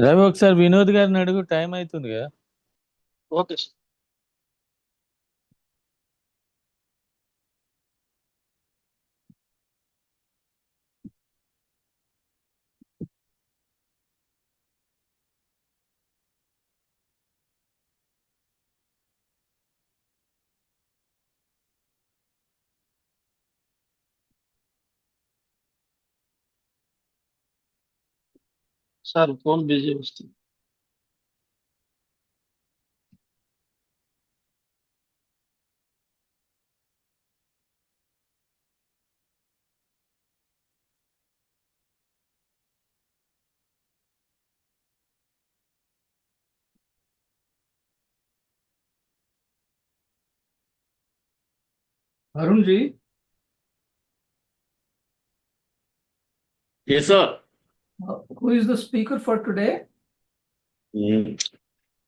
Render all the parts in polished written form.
రవి ఒకసారి వినోద్ గారిని అడుగు, టైం అవుతుంది కదా. Okay sir. Sir phone busy వస్తుంది. Arun ji, Yes, sir. who is the speaker for today?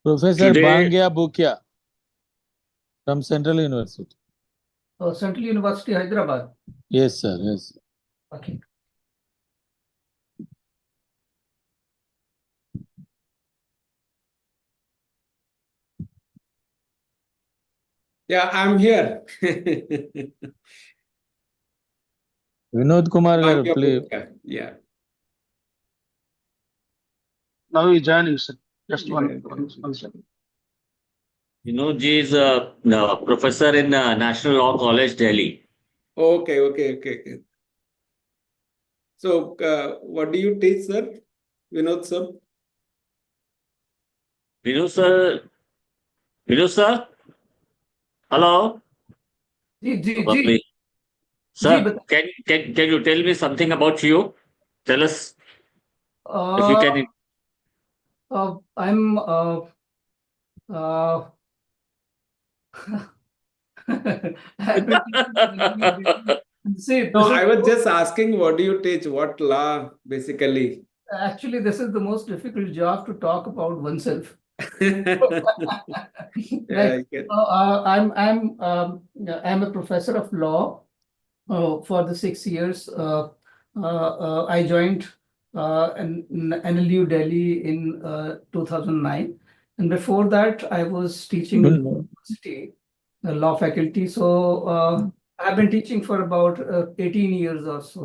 Professor Today- Bangya Bukya from Central University. Central University, Hyderabad. Yes sir, yes. Okay. Yeah, I'm here. Vinod Kumar garu please. Yeah. Now he joining, sir. Just one second. Vinod ji is the professor in National Law College, Delhi. Okay. So, what do you teach, sir? Vinod sir? Vinod sir? Hello? Ji. Sir, Ji, but- can you tell me something about you? Tell us if you can. I'm I've been see, No, this is- I was just asking, what do you teach? What law, basically? actually, this is the most difficult job to talk about oneself. Yeah, Right. I get- I'm a professor of law for the 6 years. I joined NLU Delhi in 2009, and before that, I was teaching in university, the law faculty. So I've been teaching for about 18 years or so.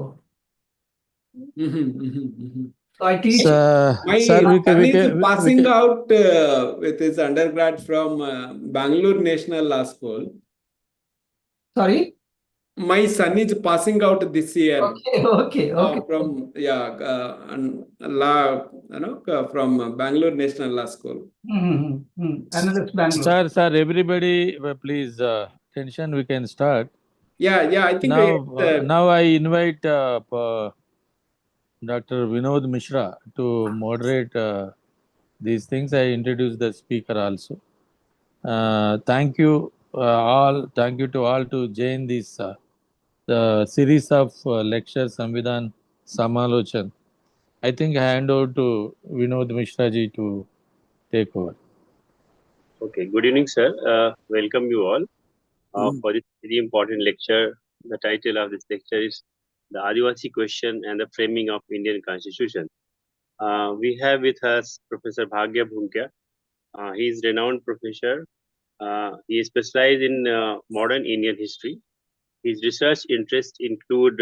So I teach. My sir son is passing out with his undergrad from Bangalore National Law School. Sorry. My son is passing out this year. Okay. From law, from Bangalore National Law School. Analyst Bangalore. Sir everybody please tension, we can start. Yeah. I think Now I invite Dr. Vinod Mishra to moderate these things. I introduce the speaker also. Thank you to all to join this the series of lectures Samvidhan Samalochan. I think I hand over to Vinod Mishra ji to take over. Okay, good evening, sir. Welcome you all for this very important lecture. The title of this lecture is The Adivasi Question and the Framing of Indian Constitution. We have with us Professor Bhagya Bhunkya. He is renowned professor. He is specialized in modern Indian history. His research interests include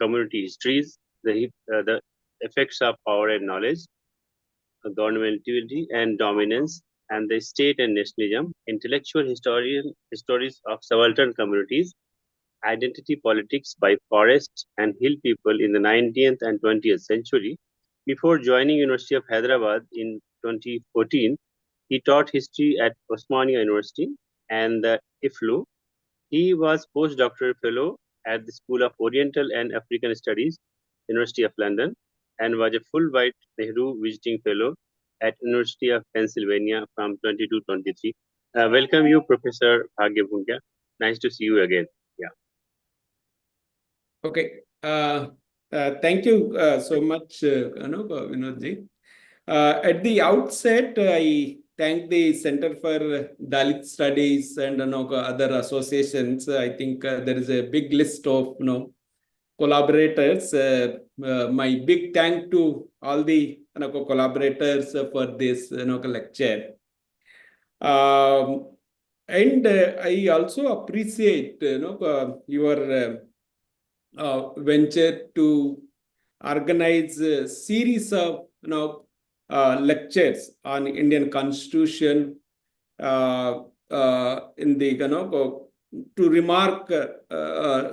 community histories, the effects of power and knowledge, governmentality and dominance, and the state and nationalism, intellectual histories of subaltern communities, identity politics by forest and hill people in the 19th and 20th century. Before joining University of Hyderabad in 2014, he taught history at Osmania University and the IFLU. He was postdoctoral fellow at the School of Oriental and African Studies, University of London, and was a Fulbright Nehru Visiting Fellow at University of Pennsylvania from 22-23. Welcome you, Professor Bhagya Bhunkya. Nice to see you again. Okay. Thank you so much, Vinod ji. At the outset, I thank the Center for Dalit Studies and other associations. I think there is a big list of collaborators. My big thank to all the collaborators for this lecture. And I also appreciate your venture to organize a series of lectures on Indian Constitution in the to remark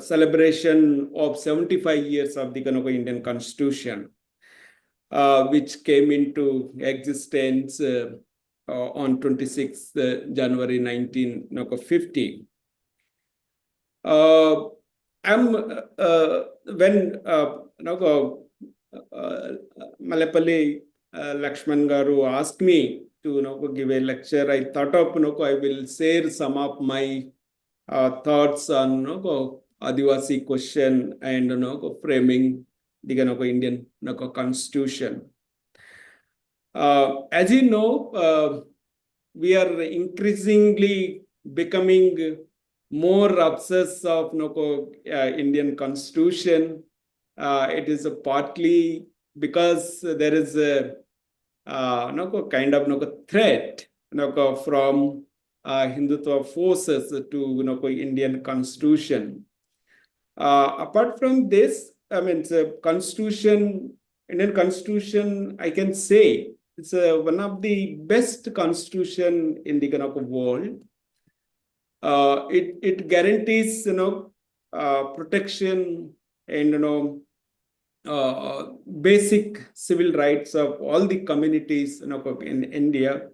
celebration of 75 years of the Indian Constitution, which came into existence on 26th January 1950. When Malepalli Lakshman Garu asked me to give a lecture, I thought of I will share some of my thoughts on Adivasi question and framing the Indian Constitution. As you know, we are increasingly becoming more obsessed of Indian Constitution. It is partly because there is a kind of threat from Hindutva forces to Indian Constitution. Apart from this, I mean, Indian Constitution, I can say it's one of the best constitution in the world. It guarantees protection and basic civil rights of all the communities in India.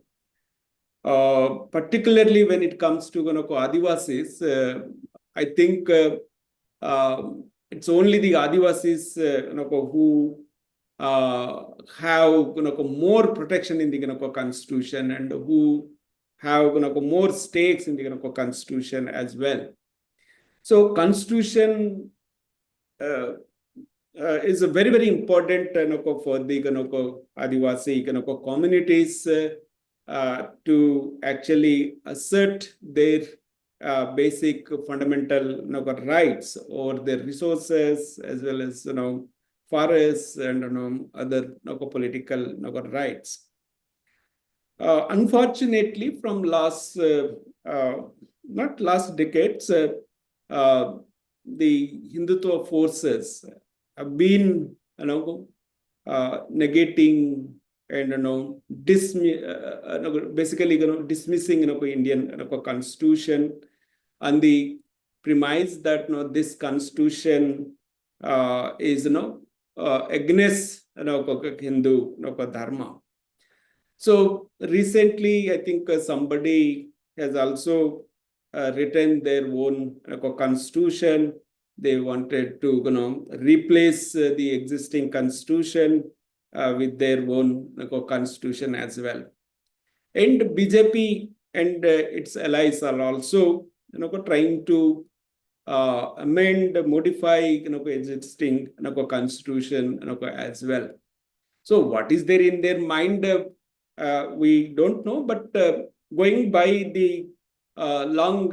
Particularly when it comes to Adivasis, I think it's only the Adivasis who have more protection in the constitution and who have more stakes in the constitution as well. So constitution is a very, very important for the Adivasi communities to actually assert their basic fundamental rights over their resources as well as forests and other political rights. Unfortunately, from not last decades, the Hindutva forces have been negating and basically dismissing Indian constitution on the premise that this constitution is against Hindu dharma. So recently, I think somebody has also written their own constitution. They wanted to replace the existing constitution with their own constitution as well. And BJP and its allies are also trying to amend, modify existing constitution as well. So what is there in their mind? We don't know, but going by the long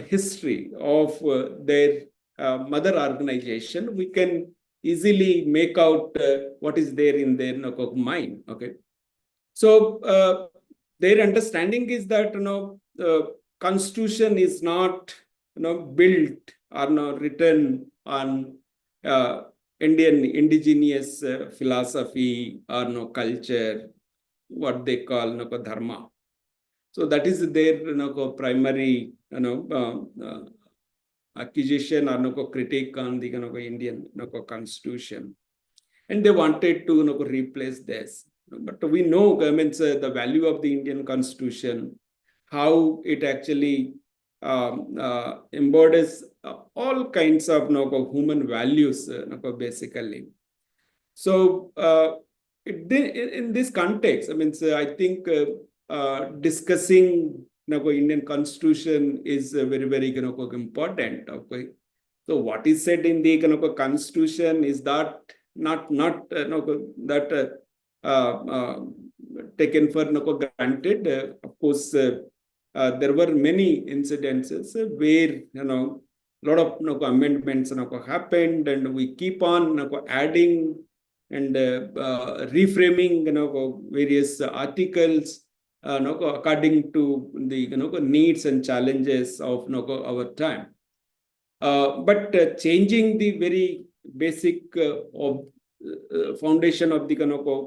history of their mother organization, we can easily make out what is there in their mind. Okay, so their understanding is that constitution is not built or written on Indian indigenous philosophy or culture, what they call dharma. So that is their primary accusation or critique on the Indian constitution, and they wanted to replace this. But we know, the value of the Indian constitution, how it actually embodies all kinds of human values, basically. So in this context, I think discussing Indian constitution is very, very important. Okay, so what is said in the constitution is that not that taken for granted. Of course, there were many incidences where lot of amendments happened, and we keep on adding and reframing various articles according to the needs and challenges of our time. But changing the very basic of foundation of the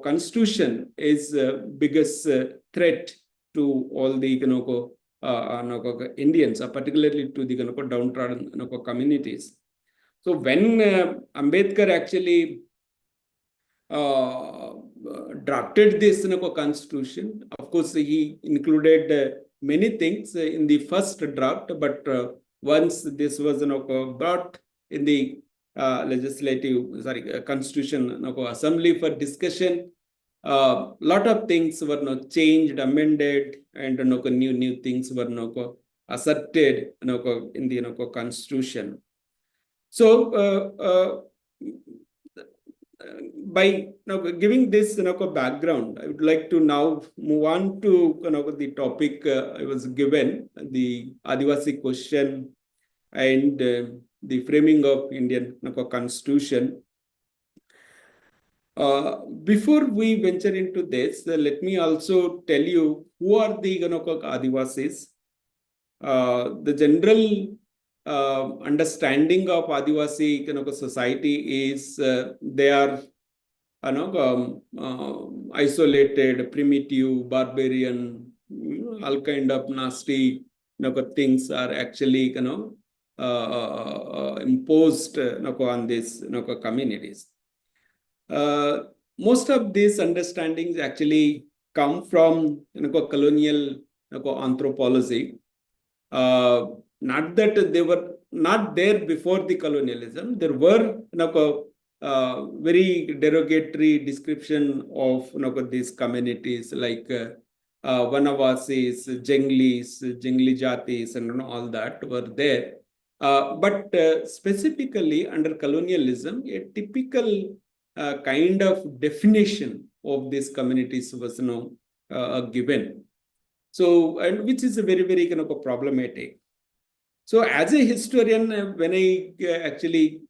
constitution is biggest threat to all the Indians, particularly to the downtrodden communities. So when Ambedkar actually drafted this constitution, of course he included many things in the first draft, but once this was brought in the constitution assembly for discussion, lot of things were changed, amended, and new things were asserted in the constitution. So by giving this background, I would like to now move on to the topic I was given, the Adivasi question and the framing of Indian constitution. Before we venture into this, let me also tell you who are the Adivasis. The general understanding of Adivasi society is they are isolated, primitive, barbarian, all kind of nasty things are actually imposed on these communities. Most of these understandings actually come from colonial anthropology. Not that they were not there before the colonialism. There were very derogatory description of these communities like Vanavasis, Jenglis, Jengli Jatis, and all that were there. But specifically under colonialism, a typical kind of definition of these communities was given. So, and which is a very, very problematic. So as a historian, when I actually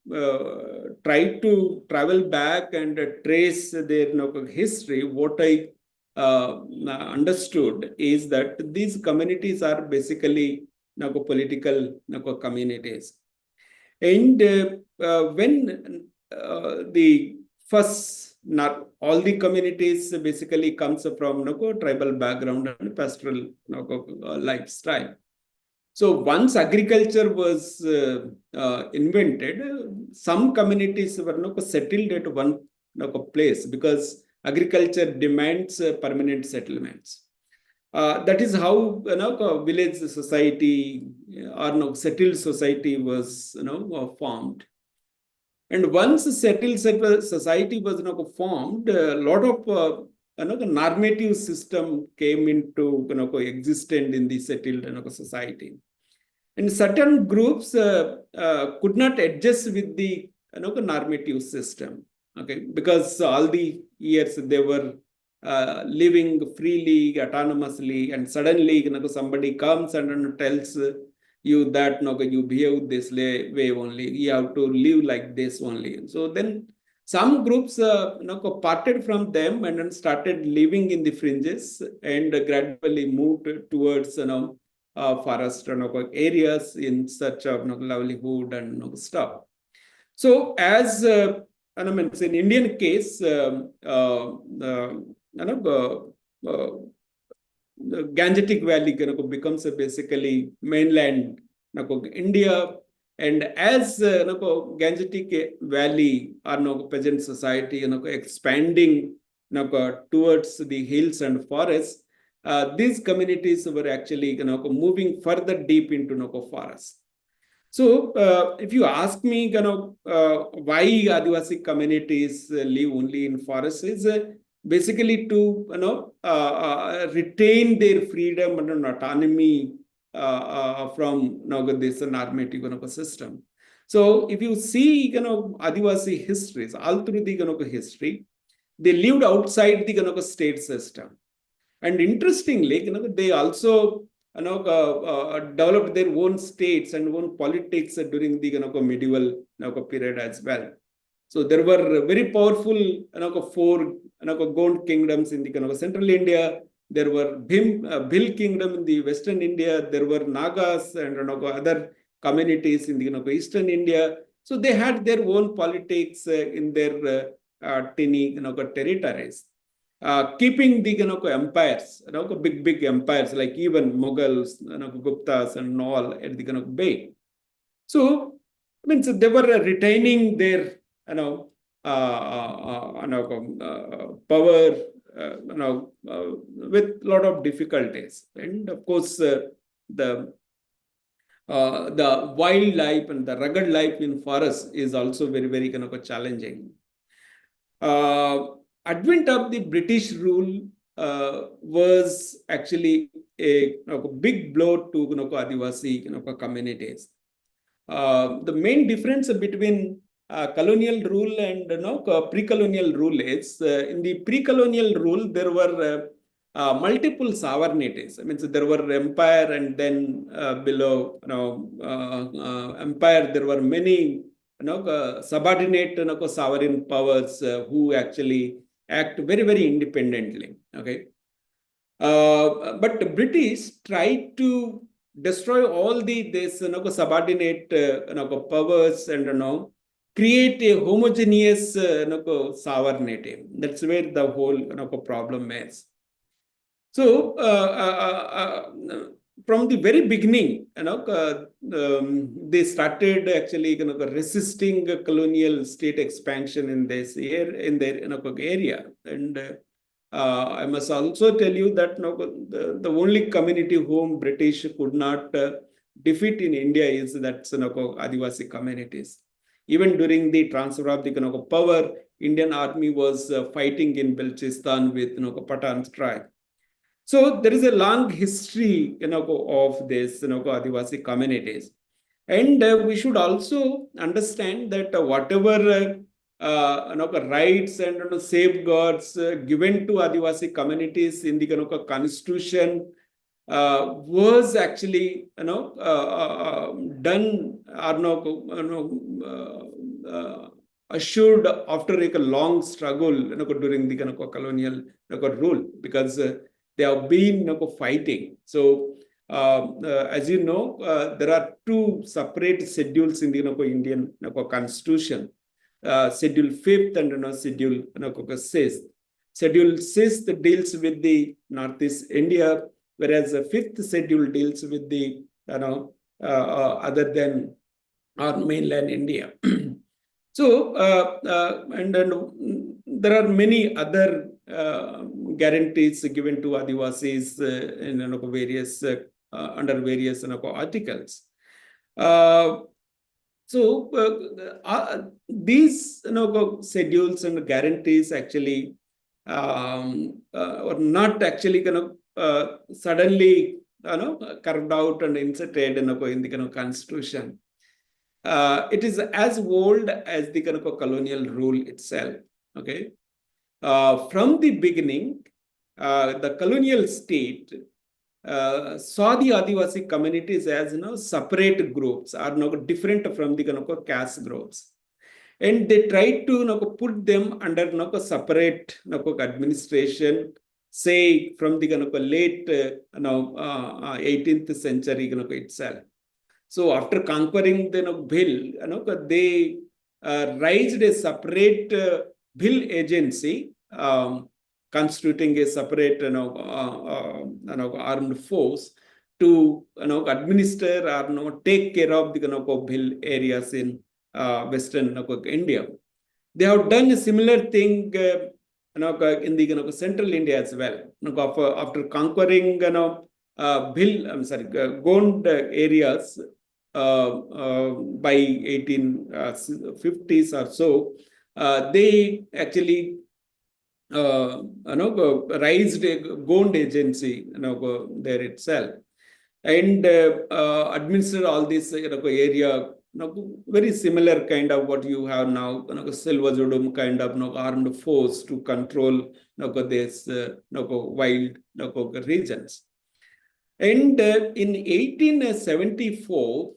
try to travel back and trace their history, what I understood is that these communities are basically political communities. And when the first, not all the communities basically comes from tribal background and pastoral lifestyle. So once agriculture was invented, some communities were settled at one place because agriculture demands permanent settlements. That is how village society or settled society was formed. And once a settled society was formed, a lot of normative system came into existence in the settled society. And certain groups could not adjust with the normative system, okay, because all the years they were living freely, autonomously, and suddenly somebody comes and tells you that you behave this way only, you have to live like this only. So then some groups parted from them and then started living in the fringes and gradually moved towards forest areas in search of livelihood and stuff. So as in Indian case, the Gangetic Valley becomes basically mainland India, and as Gangetic Valley or peasant society expanding towards the hills and forests, these communities were actually moving further deep into forests. So if you ask me why Adivasi communities live only in forests, is basically to retain their freedom and autonomy from this normative system. So if you see Adivasi histories all through the history, they lived outside the state system, and interestingly they also developed their own states and own politics during the medieval period as well. So there were very powerful four Gond kingdoms in the central India. There were Bhil kingdom in the western India. There were Nagas and other communities in the eastern India. So they had their own politics in their tiny territories. Keeping the empires, big empires like even Mughals, Guptas and all at the bay. So they were retaining their power with a lot of difficulties, and of course the wildlife and the rugged life in forests is also very challenging. Advent of the British rule was actually a big blow to Adivasi communities. The main difference between colonial rule and pre-colonial rule is in the pre-colonial rule there were multiple sovereignties. I mean, so there were empire, and then below empire there were many subordinate sovereign powers who actually act very independently. Okay, but the British tried to destroy all this subordinate powers and create a homogeneous sovereignty. That's where the whole problem is. So from the very beginning, they started actually resisting colonial state expansion in this in their area. And I must also tell you that the only community whom British could not defeat in India is that Adivasi communities. Even during the transfer of the power, Indian army was fighting in Balochistan with Pathan tribe. So there is a long history of this Adivasi communities, and we should also understand that whatever rights and safeguards given to Adivasi communities in the constitution was actually done or assured after a long struggle during the colonial rule, because they have been fighting. So as you know, there are two separate schedules in the Indian constitution. Schedule 5th and Schedule 6th. Schedule 6th deals with the Northeast India, whereas the 5th schedule deals with the other than our mainland India. So and there are many other guarantees given to Adivasis in various under various articles. So these schedules and guarantees actually are not actually suddenly carved out and inserted in the constitution. It is as old as the colonial rule itself. Okay, from the beginning, the colonial state saw the Adivasi communities as separate groups, are different from the caste groups, and they tried to put them under separate administration, say from the late 18th century itself. So after conquering the Bhil, they raised a separate Bhil agency, constituting a separate armed force to administer or take care of the Bhil areas in Western India. They have done a similar thing in the central India as well. After conquering Gond areas by 1850s or so, they actually raised a Gond agency there itself, and administered all this area. Very similar kind of what you have now, Silva Zudum kind of armed force to control this wild regions. And in 1874,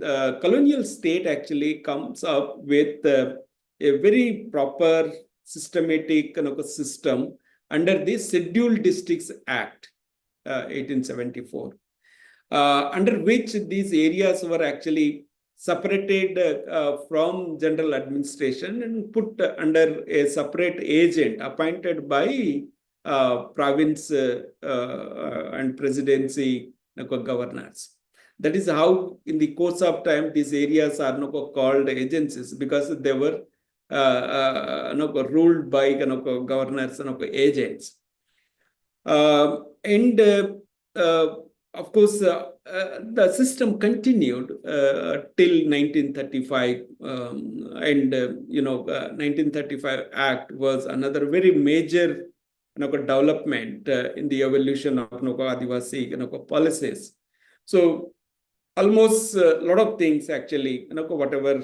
colonial state actually comes up with a very proper systematic system under the Scheduled Districts Act, 1874, under which these areas were actually separated from general administration and put under a separate agent appointed by province and presidency governors. That is how, in the course of time, these areas are called agencies, because they were ruled by governors and agents. Of course, the system continued till 1935, and 1935 Act was another very major development in the evolution of Adivasi policies. So almost a lot of things actually, whatever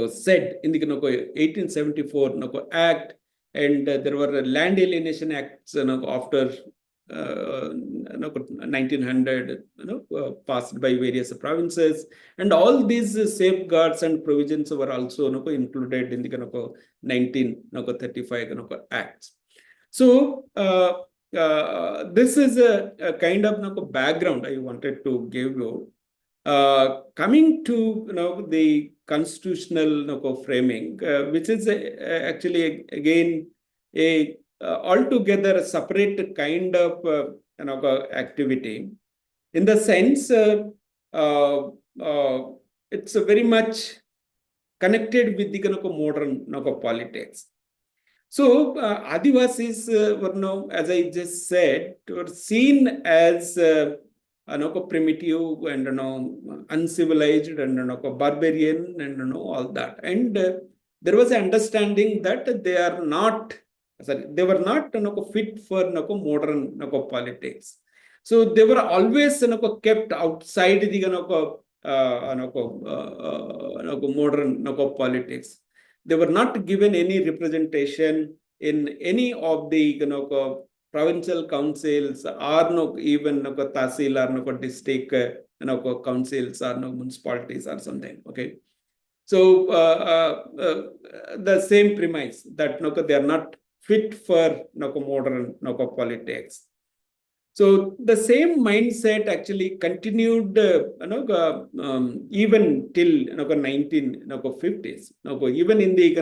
said in the 1874 Act, and there were land alienation acts after 1900 passed by various provinces, and all these safeguards and provisions were also included in the 1935 acts. So this is a kind of background I wanted to give you. Coming to the constitutional framing, which is actually again a altogether a separate kind of activity, in the sense it's very much connected with the modern politics. So Adivasis were as I just said, were seen as primitive and uncivilized and barbarian and all that, and there was an understanding that they are not. They were not fit for modern politics. So they were always kept outside the modern politics. They were not given any representation in any of the provincial councils, or even tahsil or district councils or municipalities or something. Okay. So the same premise that they are not fit for modern politics. So the same mindset actually continued even till 1950s. Even in the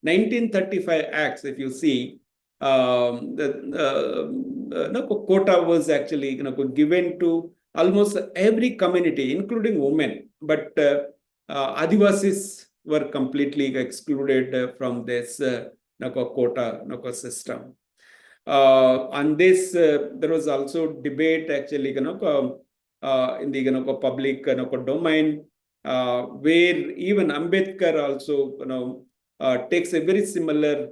1935 acts, if you see, the quota was actually given to almost every community, including women, but Adivasis were completely excluded from this quota system. On this, there was also debate actually in the public domain, where even Ambedkar also takes a very similar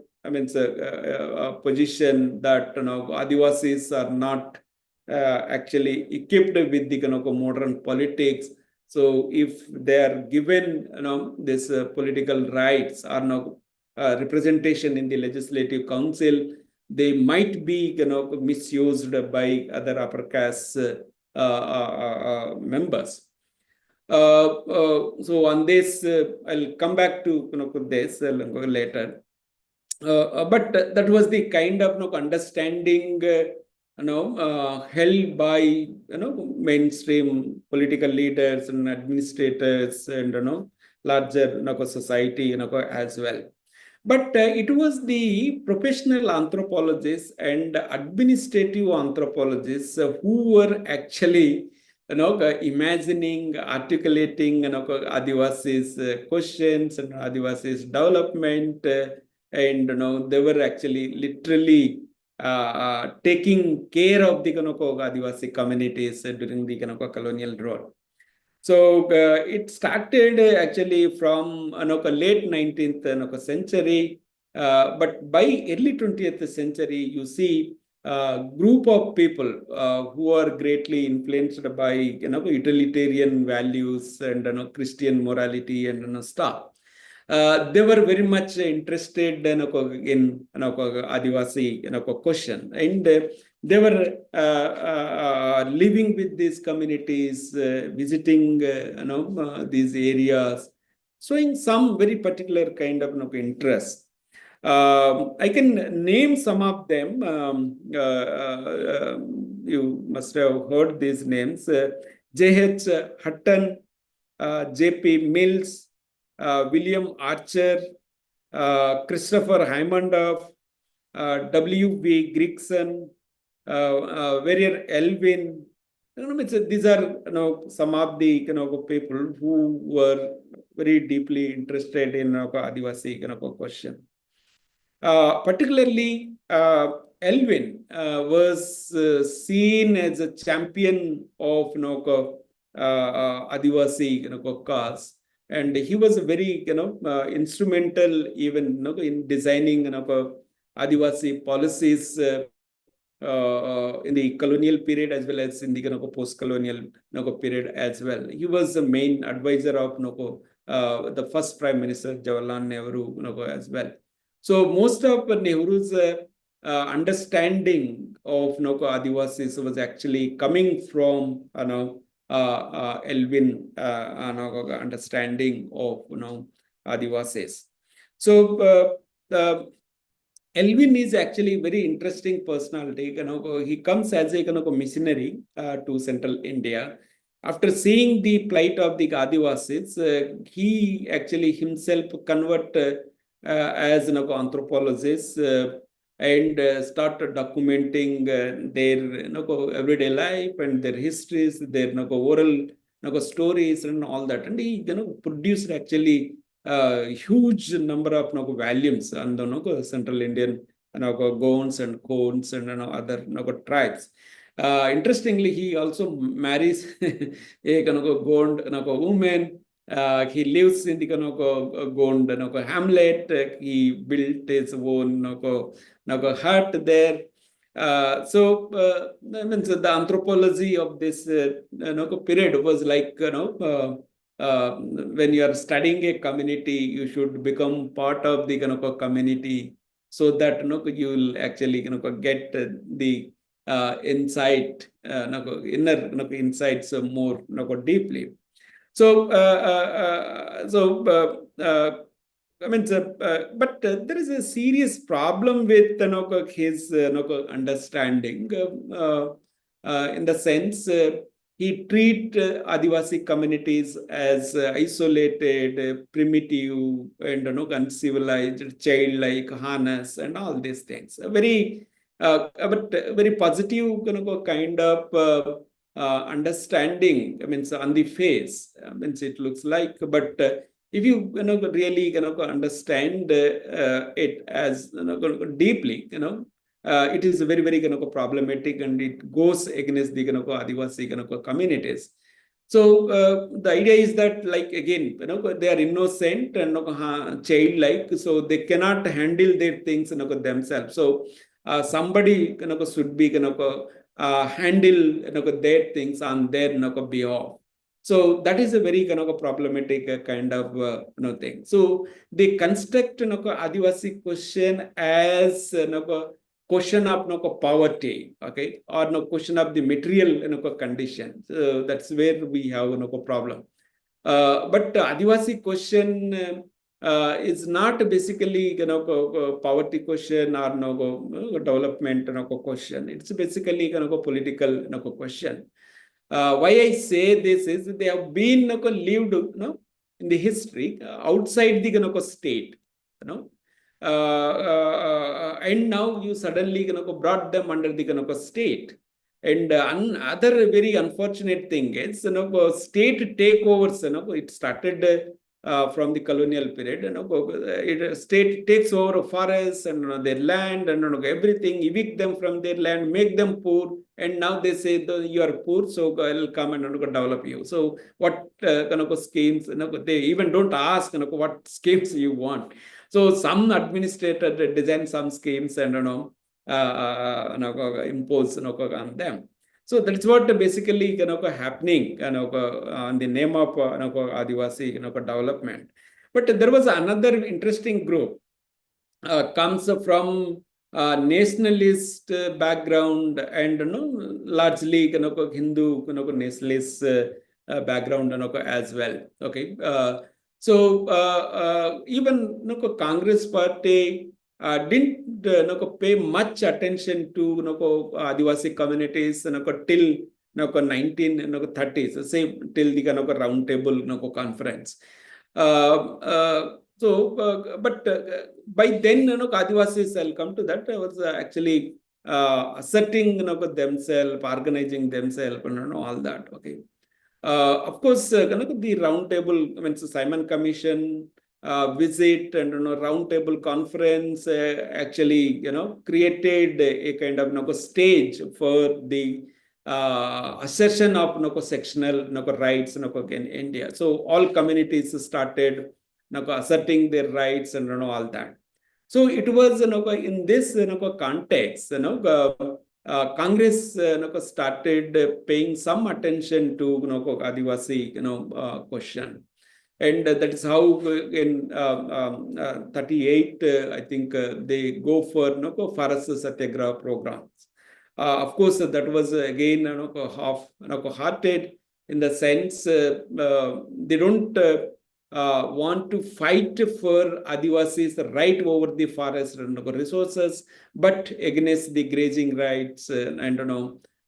position that Adivasis are not actually equipped with the modern politics. So if they are given this political rights or representation in the legislative council, they might be misused by other upper caste members. So on this, I'll come back to this later. But that was the kind of understanding held by mainstream political leaders and administrators and larger society as well. But it was the professional anthropologists and administrative anthropologists who were actually imagining, articulating Adivasis questions and Adivasis development, and they were actually literally taking care of the Adivasi communities during the colonial rule. So it started actually from late 19th century, but by early 20th century, you see a group of people who are greatly influenced by utilitarian values and Christian morality and stuff. They were very much interested in Adivasi question, and they were living with these communities, visiting these areas, showing some very particular kind of interest. I can name some of them. You must have heard these names. J.H. Hutton, J.P. Mills, William Archer, Christopher Hymandoff, W.V. Grigson, Warrior Elvin. These are some of the people who were very deeply interested in Adivasi question. Particularly, Elvin was seen as a champion of Adivasi cause, and he was very instrumental even in designing Adivasi policies in the colonial period as well as in the post-colonial period as well. He was the main advisor of the first Prime Minister Jawaharlal Nehru as well. So most of Nehru's understanding of Adivasis was actually coming from Elvin understanding of Adivasis. So Elvin is actually a very interesting personality. He comes as a missionary to Central India. After seeing the plight of the Adivasis, he actually himself convert as an anthropologist and start documenting their everyday life and their histories, their oral stories and all that. And he produced actually huge number of volumes on the Central Indian Gonds and Kones and other tribes. Interestingly, he also marries a Gond woman. He lives in the Gond hamlet. He built his own hut there. So means the anthropology of this period was like when you are studying a community, you should become part of the community, so that you will actually get the insight, inner insights more deeply. So I mean, but there is a serious problem with his understanding in the sense he treat Adivasi communities as isolated, primitive, and uncivilized, childlike, harness, and all these things. Very, but very positive kind of understanding. I mean, so on the face, I mean, it looks like, but if you really understand it as deeply, it is very, very problematic, and it goes against the Adivasi communities. So the idea is that, like, again, they are innocent and childlike, so they cannot handle their things themselves. So somebody should be handle their things on their behalf. So that is a very problematic kind of thing. So they construct Adivasi question as question of poverty, okay, or question of the material condition. So that's where we have a problem. But Adivasi question is not basically poverty question or development question. It's basically political question. Why I say this is they have been lived in the history outside the state, and now you suddenly brought them under the state. And another very unfortunate thing is state takeovers. It started from the colonial period. State takes over forests and their land and everything, evict them from their land, make them poor, and now they say you are poor, so I'll come and develop you. So what schemes? They even don't ask what schemes you want. So some administrator design some schemes and impose on them. So that's what basically happening on the name of Adivasi development. But there was another interesting group comes from nationalist background and largely Hindu nationalist background as well. Okay, so even Congress party didn't pay much attention to Adivasi communities till 1930s, say till the round table conference. But by then, Adivasis, I'll come to that, was actually asserting themselves, organizing themselves, and all that. Okay. Of course, the round table, I mean, Simon Commission visit and round table conference actually created a kind of stage for the assertion of sectional rights in India. So all communities started asserting their rights and all that. So it was in this context Congress started paying some attention to Adivasi question. And that is how in 38, I think they go for Faras Satyagraha programs. Of course, that was again half-hearted in the sense they don't want to fight for Adivasis' right over the forest resources, but against the grazing rights and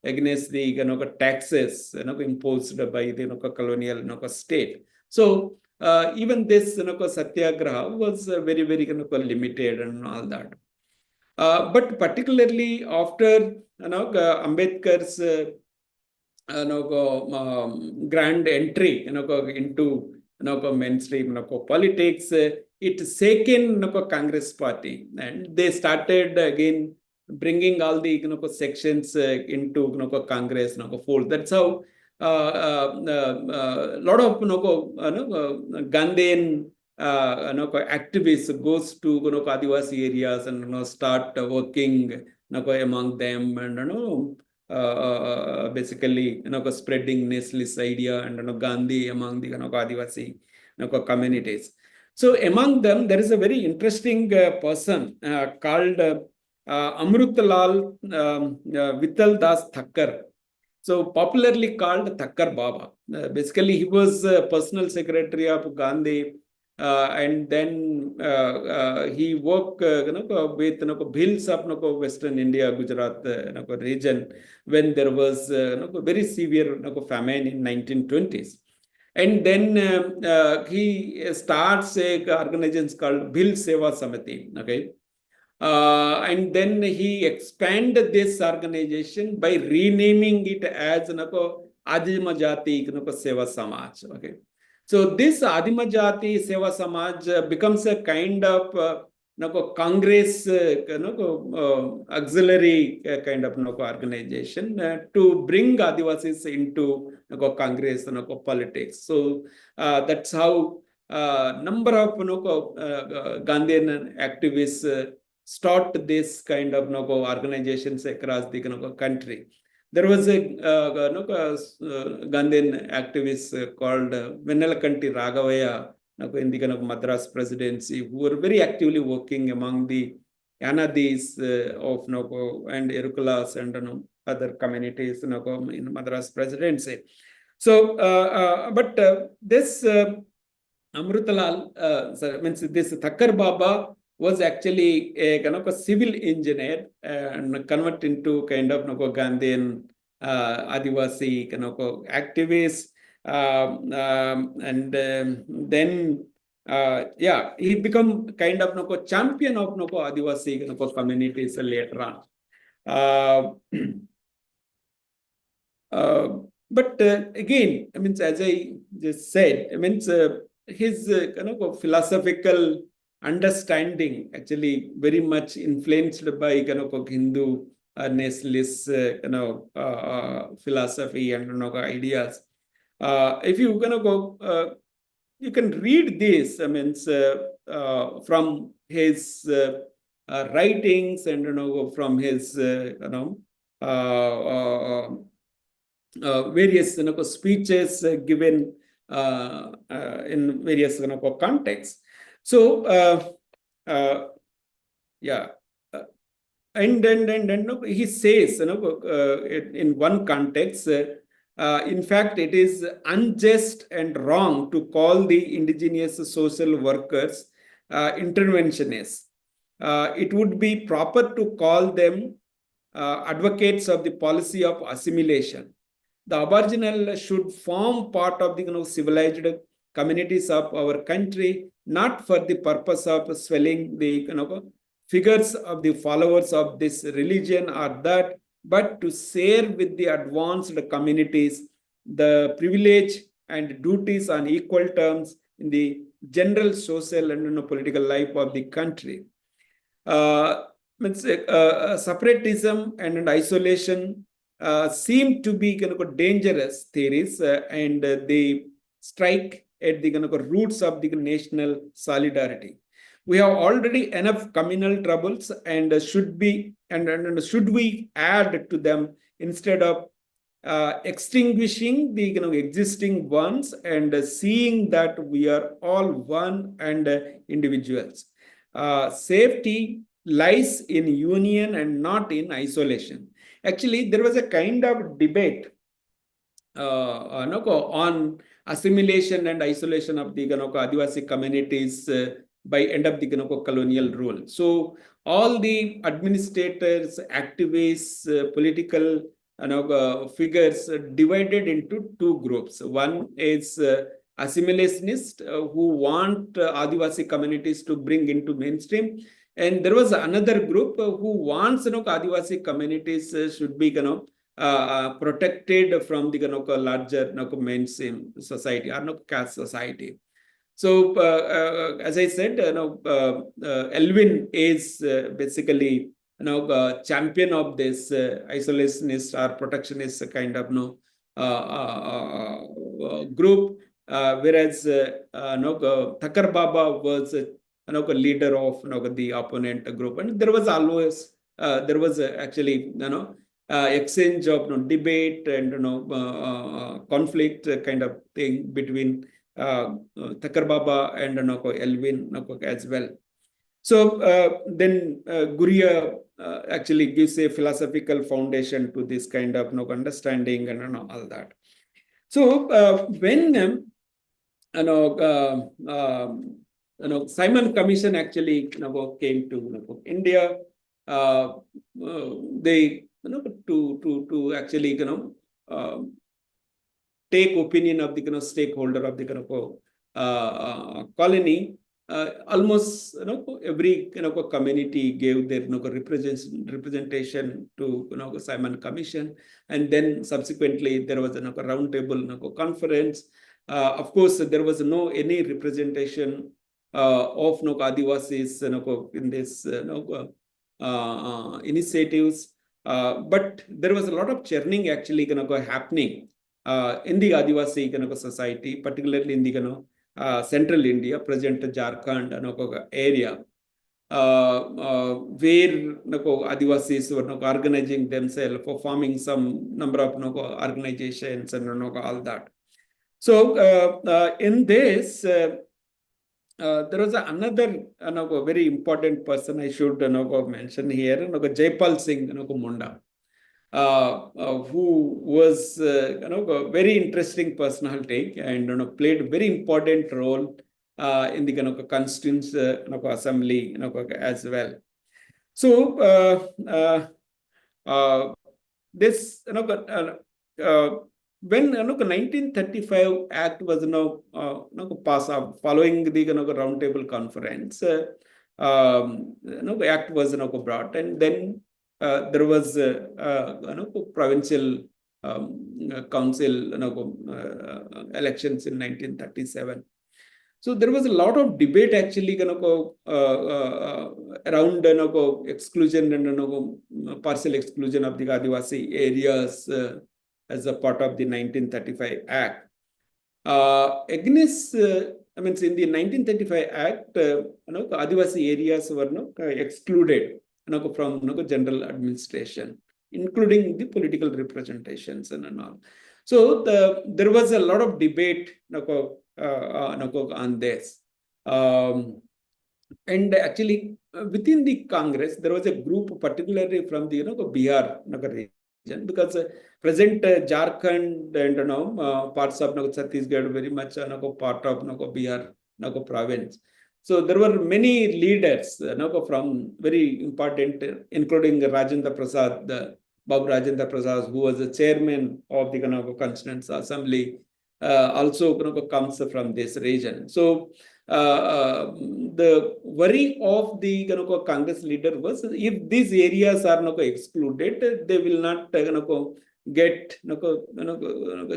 against the taxes imposed by the colonial state. So even this satyagraha was very limited and all that. But particularly after Ambedkar's grand entry into mainstream politics, it shaken Congress party, and they started again bringing all the sections into Congress fold. That's how a lot of Gandhian activists goes to Adivasi areas and start working among them and basically spreading nationalist idea and Gandhi among the Adivasi communities. So among them there is a very interesting person called Amrutlal Vittal Das Thakkar. So popularly called Thakkar Baba. Basically, he was personal secretary of Gandhi, and then he worked with hills of Western India, Gujarat region when there was very severe famine in 1920s. And then he starts a organization called Bhil Seva Samiti. Okay. And then he expanded this organization by renaming it as Adivasi Seva Samaj. Okay, so this Adivasi Seva Samaj becomes a kind of Congress auxiliary kind of organization to bring Adivasis into Congress politics. So that's how number of Gandhian activists start this kind of organizations across the country. There was a Gandhian activist called Vennelakanti Raghavaya in the Madras presidency, who were very actively working among the Yanadis of and Erukulas and other communities in Madras presidency. So, but this Amrutalal, means this Thakkar Baba was actually a kind of a civil engineer and convert into kind of Gandhian Adivasi activist. And then yeah, he become kind of champion of Adivasi communities later on. But again, I mean, as I just said, I mean, his philosophical understanding actually very much influenced by Hindu nationalist philosophy and ideas. If you go, you can read this. I mean, from his writings and from his various speeches given in various contexts. So yeah, no, he says, in one context, in fact, it is unjust and wrong to call the indigenous social workers interventionists. It would be proper to call them advocates of the policy of assimilation. The Aboriginal should form part of the civilized communities of our country, not for the purpose of swelling the figures of the followers of this religion or that, but to share with the advanced communities the privilege and duties on equal terms in the general social and political life of the country. Separatism and isolation seem to be dangerous theories, and they strike at the roots of the national solidarity. We have already enough communal troubles, and should we add to them instead of extinguishing the existing ones and seeing that we are all one and individuals. Safety lies in union and not in isolation. Actually, there was a kind of debate on assimilation and isolation of the Adivasi communities by end of the colonial rule. So all the administrators, activists, political figures divided into two groups. One is assimilationists who want Adivasi communities to bring into mainstream, and there was another group who wants Adivasi communities should be protected from the larger mainstream society or caste society. So as I said, Elvin is basically champion of this isolationist or protectionist kind of group, whereas Thakkar Baba was leader of the opponent group, and there was always actually exchange of debate and conflict kind of thing between Thakkar Baba and Elvin as well. So then Guria actually gives a philosophical foundation to this kind of understanding and all that. So when Simon Commission actually came to India, they to actually take opinion of the stakeholder of the colony. Almost every community gave their representation to Simon Commission, and then subsequently there was a roundtable conference. Of course, there was any representation of Adivasis in this initiatives, but there was a lot of churning actually happening in the Adivasi society, particularly in the central India, present Jharkhand area, where Adivasis were organizing themselves, for forming some number of organizations and all that. So in this, there was another very important person I should mention here, Jaipal Singh Munda, who was a very interesting personality and played a very important role in the Constituent Assembly as well. So this when 1935 Act was passed up following the roundtable conference, Act was brought, and then there was provincial council elections in 1937. So there was a lot of debate actually around exclusion and partial exclusion of the Adivasi areas as a part of the 1935 Act. Against, in the 1935 Act, Adivasi areas were excluded from general administration, including the political representations and all. So there was a lot of debate on this. And actually, within the Congress, there was a group, particularly from the Bihar region, because present Jharkhand and parts of Chhattisgarh very much part of Bihar province. So there were many leaders from very important, including Rajendra Prasad, Babu Rajendra Prasad, who was the chairman of the Constituent Assembly, also comes from this region. So the worry of the Congress leader was, if these areas are excluded, they will not get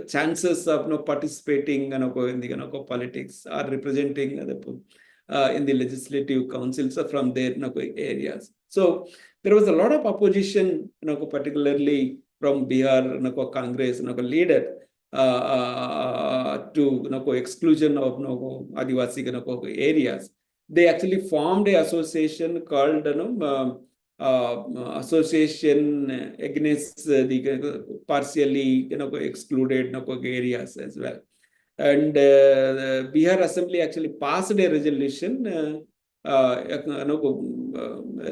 chances of participating in the politics or representing in the legislative councils from their areas. So there was a lot of opposition, particularly from Bihar Congress leader to exclusion of Adivasi areas. They actually formed a association called Association Against the partially excluded areas as well. And the Bihar Assembly actually passed a resolution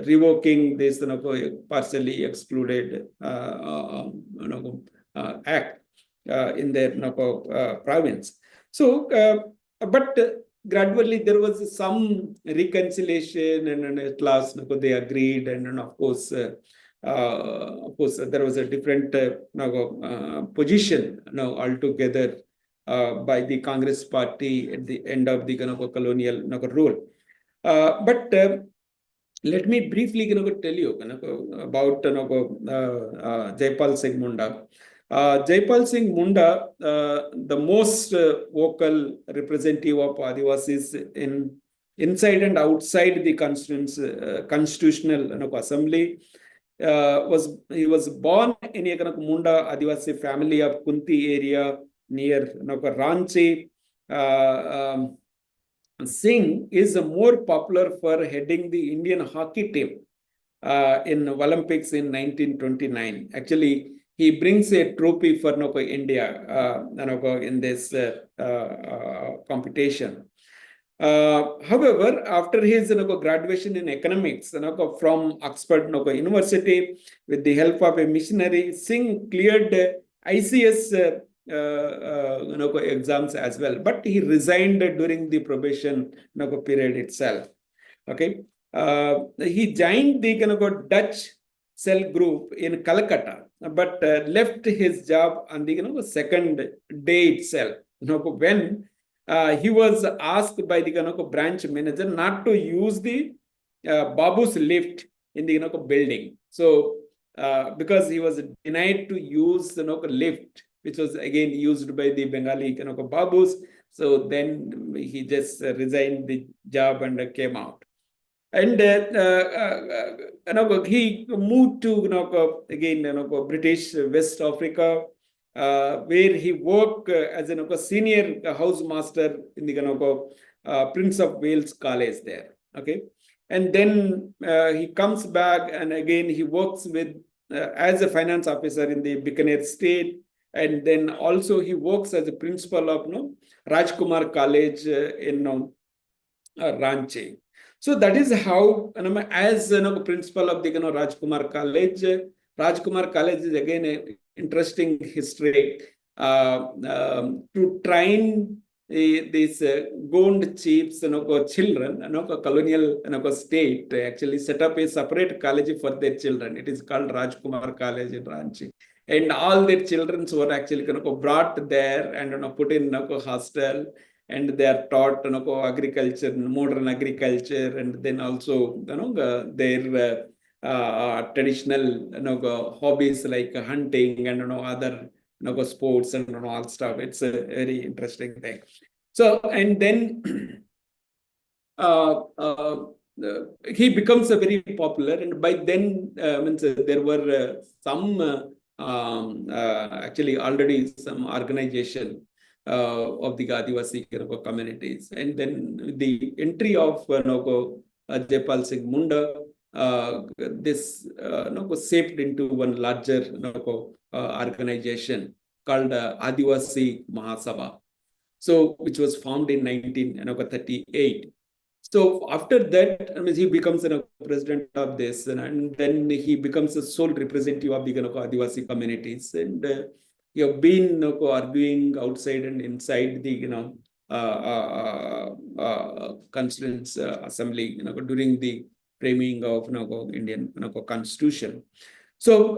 revoking this partially excluded act in their province. So, but gradually there was some reconciliation, and at last they agreed, and of course there was a different position altogether by the Congress party at the end of the colonial rule. But let me briefly tell you about Jaipal Singh Munda. Jaipal Singh Munda, the most vocal representative of Adivasis inside and outside the constitutional assembly, he was born in a Munda Adivasi family of Kunti area near Ranchi. Singh is more popular for heading the Indian hockey team in Olympics in 1929. Actually, he brings a trophy for India in this competition. However, after his graduation in economics from Oxford University, with the help of a missionary, Singh cleared ICS exams as well, but he resigned during the probation period itself. Okay, he joined the Dutch cell group in Calcutta, but left his job on the second day itself. When he was asked by the branch manager not to use the Babu's lift in the building. So because he was denied to use the lift, which was again used by the Bengali Babus, so then he just resigned the job and came out. And he moved to again British West Africa, where he worked as a senior housemaster in the Prince of Wales College there. Okay, and then he comes back, and again he works with as a finance officer in the Bikaner State, and then also he works as a principal of Rajkumar College in Ranchi. So that is how, as principal of the Rajkumar College. Rajkumar College is again an interesting history to train these Gond chiefs, children, colonial state actually set up a separate college for their children. It is called Rajkumar College in Ranchi. And all their children were actually brought there and put in hostel, and they are taught agriculture, modern agriculture, and then also their traditional hobbies like hunting and other sports and all stuff. It's a very interesting thing. So, and then he becomes a very popular, and by then there were some actually already some organization of the Adivasi communities, and then the entry of Jaipal Singh Munda, this was shaped into one larger organization called Adivasi Mahasabha, so which was formed in 1938. So after that, I mean, he becomes a president of this, and then he becomes a sole representative of the Adivasi communities, and you have been arguing outside and inside the constituents assembly during the framing of Indian constitution. So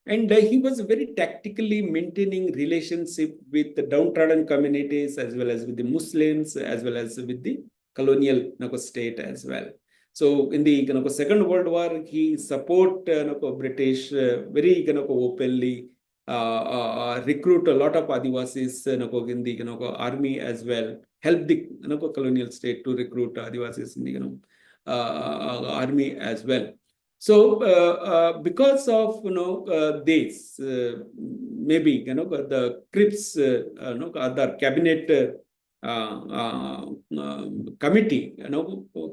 and he was very tactically maintaining relationship with the downtrodden communities as well as with the Muslims as well as with the colonial state as well. So in the Second World War, he support British very openly, recruit a lot of Adivasis in the army as well, help the colonial state to recruit Adivasis in the army as well. So because of this, maybe the Cripps other cabinet committee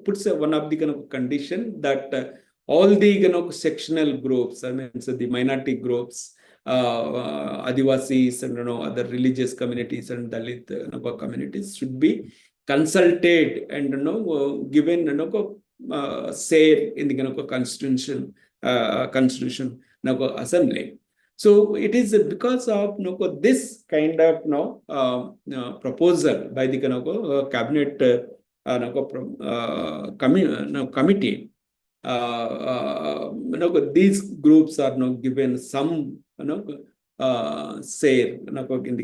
puts one of the condition that all the sectional groups, I mean, so the minority groups, Adivasis and other religious communities and Dalit communities should be consulted and given say in the constitution assembly. So it is because of this kind of proposal by the cabinet committee. These groups are now given some say in the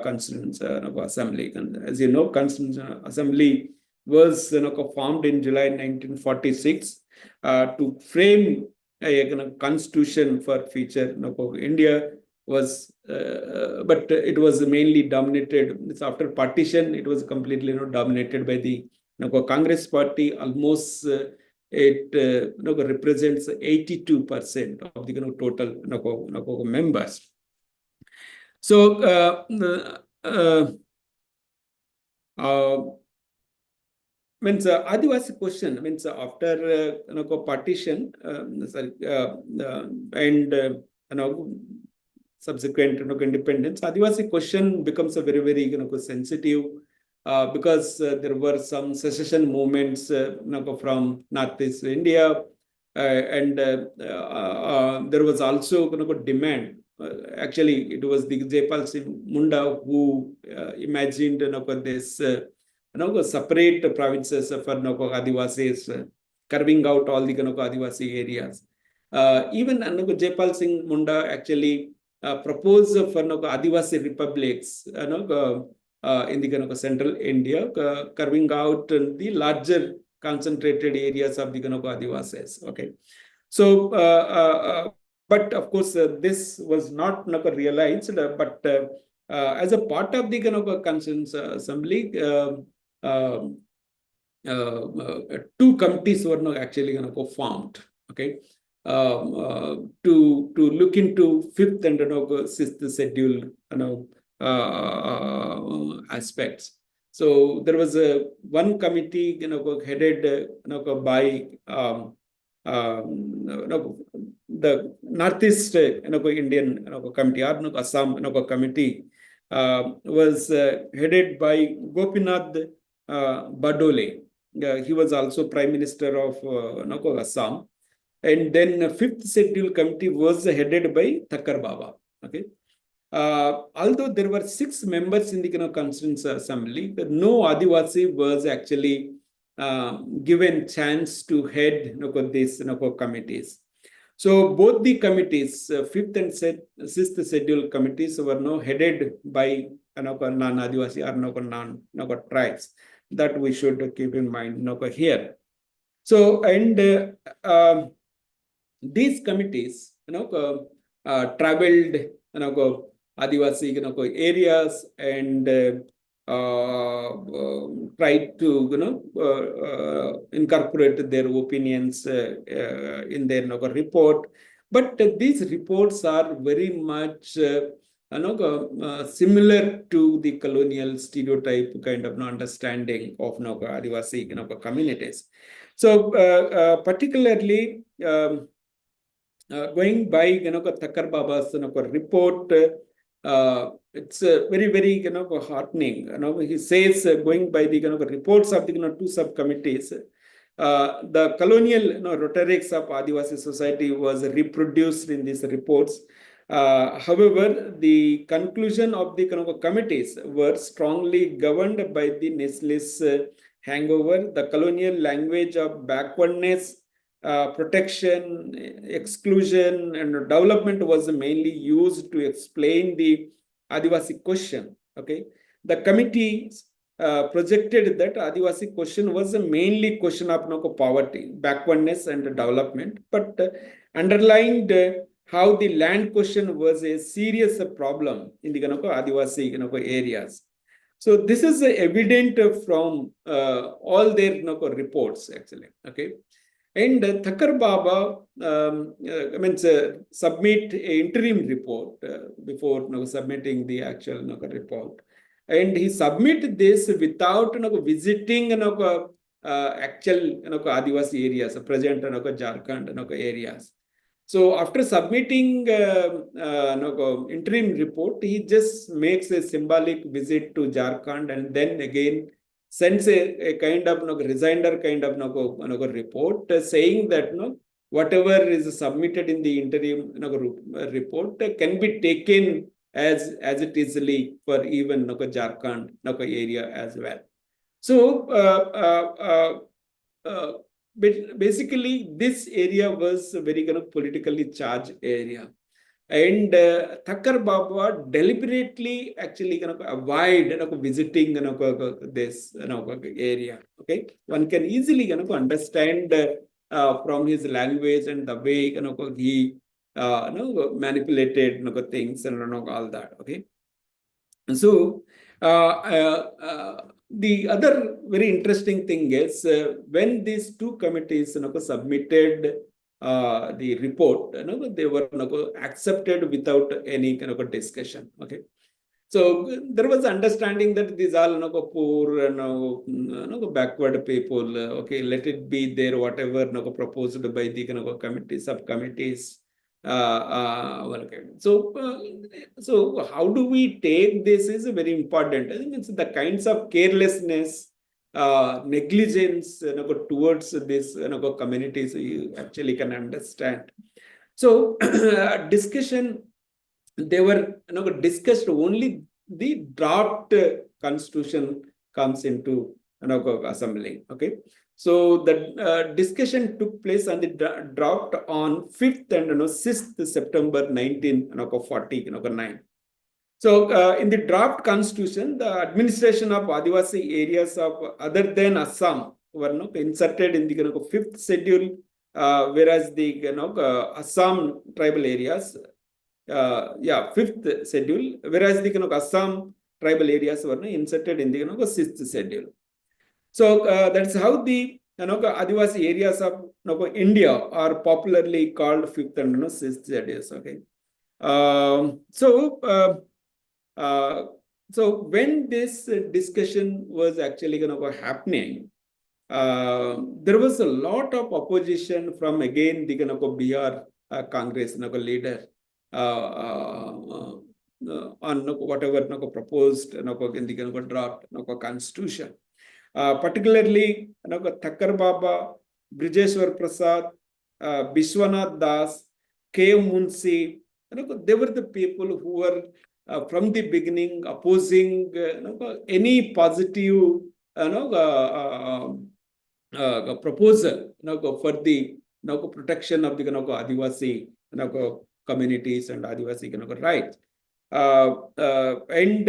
constitution assembly. And as you know, constitution assembly was formed in July 1946 to frame a constitution for future India was, but it was mainly dominated. After partition, it was completely dominated by the Congress party. Almost it represents 82% of the total members. So means Adivasi question means after partition and subsequent independence, Adivasi question becomes a very sensitive because there were some secession movements from Northeast India, and there was also demand. Actually, it was the Jaipal Singh Munda who imagined this. Separate provinces for Adivasis, carving out all the Adivasi areas. Even Jaipal Singh Munda actually proposed for Adivasi republics in the central India, carving out the larger concentrated areas of the Adivasis. Okay, so but of course this was not realized, but as a part of the Constituent Assembly, two committees were actually formed. Okay, to look into fifth and sixth schedule aspects. So there was one committee headed by the Northeast Indian committee or Assam committee was headed by Gopinath Badole. He was also Prime Minister of Assam. And then fifth schedule committee was headed by Thakkar Baba. Okay. Although there were 6 members in the Constituent Assembly, no Adivasi was actually given chance to head these committees. So both the committees, fifth and sixth schedule committees, were now headed by non-Adivasi or non-tribes. That we should keep in mind here. So and these committees traveled Adivasi areas and tried to incorporate their opinions in their report. But these reports are very much similar to the colonial stereotype kind of understanding of Adivasi communities. So particularly going by Thakkar Baba's report, it's very, very heartening. He says, going by the reports of the two subcommittees, the colonial rhetorics of Adivasi society was reproduced in these reports. However, the conclusion of the committees were strongly governed by the Nestle's hangover, the colonial language of backwardness, protection, exclusion, and development was mainly used to explain the Adivasi question. Okay, the committee projected that Adivasi question was a mainly question of poverty, backwardness, and development, but underlined how the land question was a serious problem in the Adivasi areas. So this is evident from all their reports actually. Okay. And Thakkar Baba submit an interim report before submitting the actual report. And he submit this without visiting actual Adivasi areas, present Jharkhand areas. So after submitting interim report, he just makes a symbolic visit to Jharkhand and then again sends a kind of resigner kind of report saying that whatever is submitted in the interim report can be taken as it is for even Jharkhand area as well. So basically this area was a very politically charged area. And Thakkar Baba deliberately actually avoid visiting this area. Okay, one can easily understand from his language and the way he manipulated things and all that. Okay, so the other very interesting thing is when these two committees submitted the report, they were accepted without any discussion. Okay, so there was understanding that these all poor and backward people. Okay, let it be there whatever proposed by the committee subcommittees. So how do we take this is very important. I think it's the kinds of carelessness, negligence towards this communities you actually can understand. So discussion, they were discussed only the draft constitution comes into assembly. Okay, so the discussion took place on the draft on 5th and 6th September 1949. So in the draft constitution, the administration of Adivasi areas of other than Assam were inserted in the 5th schedule, whereas the Assam tribal areas, 5th schedule, whereas the Assam tribal areas were inserted in the 6th schedule. So that's how the Adivasi areas of India are popularly called 5th and 6th schedules. Okay, so when this discussion was actually happening, there was a lot of opposition from again the Bihar Congress leader on whatever proposed in the draft constitution. Particularly Thakkar Baba, Brijeshwar Prasad, Bishwanath Das, K. Munshi, they were the people who were from the beginning opposing any positive proposal for the protection of the Adivasi communities and Adivasi rights. And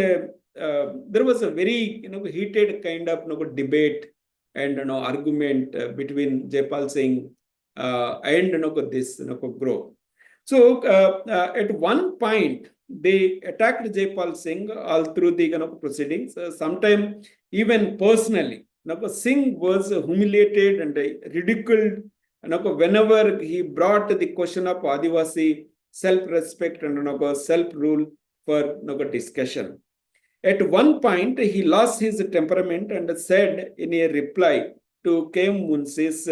there was a very heated kind of debate and argument between Jaipal Singh and this group. So at one point they attacked Jaipal Singh all through the proceedings. Sometimes even personally, Singh was humiliated and ridiculed. Whenever he brought the question of Adivasi self-respect and self-rule for discussion. At one point, he lost his temperament and said in a reply to K. Munshi's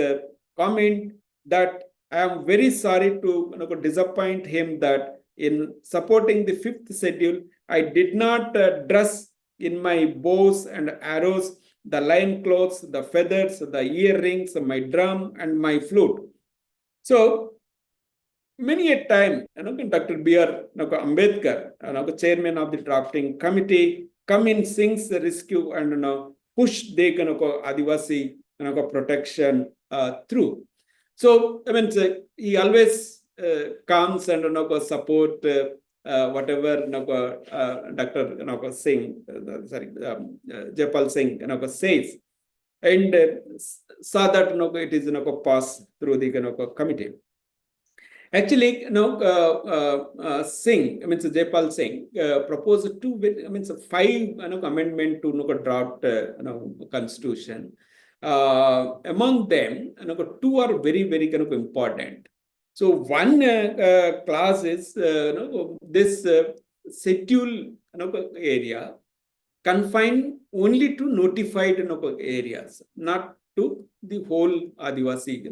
comment that I am very sorry to disappoint him that in supporting the 5th schedule, I did not dress in my bows and arrows, the lion clothes, the feathers, the earrings, my drum, and my flute. So many a time, Dr. B.R. Ambedkar, chairman of the drafting committee, come in, sings the rescue and push the Adivasi protection through. So I mean, he always comes and support whatever Dr. Singh, Jepal Singh says, and saw that it is pass through the committee. Actually, Singh, I mean, so Jaypal Singh proposed two, I mean, so 5 amendment to draft constitution. Among them, 2 are very, very kind of important. So one clause is this schedule area confined only to notified areas, not to the whole Adivasi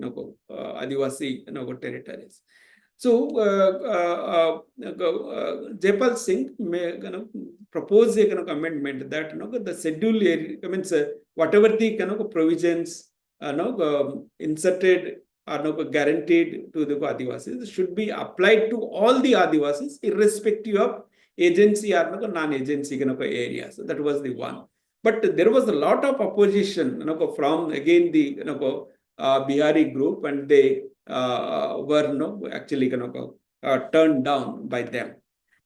Adivasi territories. So Jaypal Singh proposed a amendment that the schedule area, I mean, whatever the provisions inserted or guaranteed to the Adivasis should be applied to all the Adivasis, irrespective of agency or non-agency areas. So that was the one. But there was a lot of opposition from again the Bihari group, and they were actually turned down by them.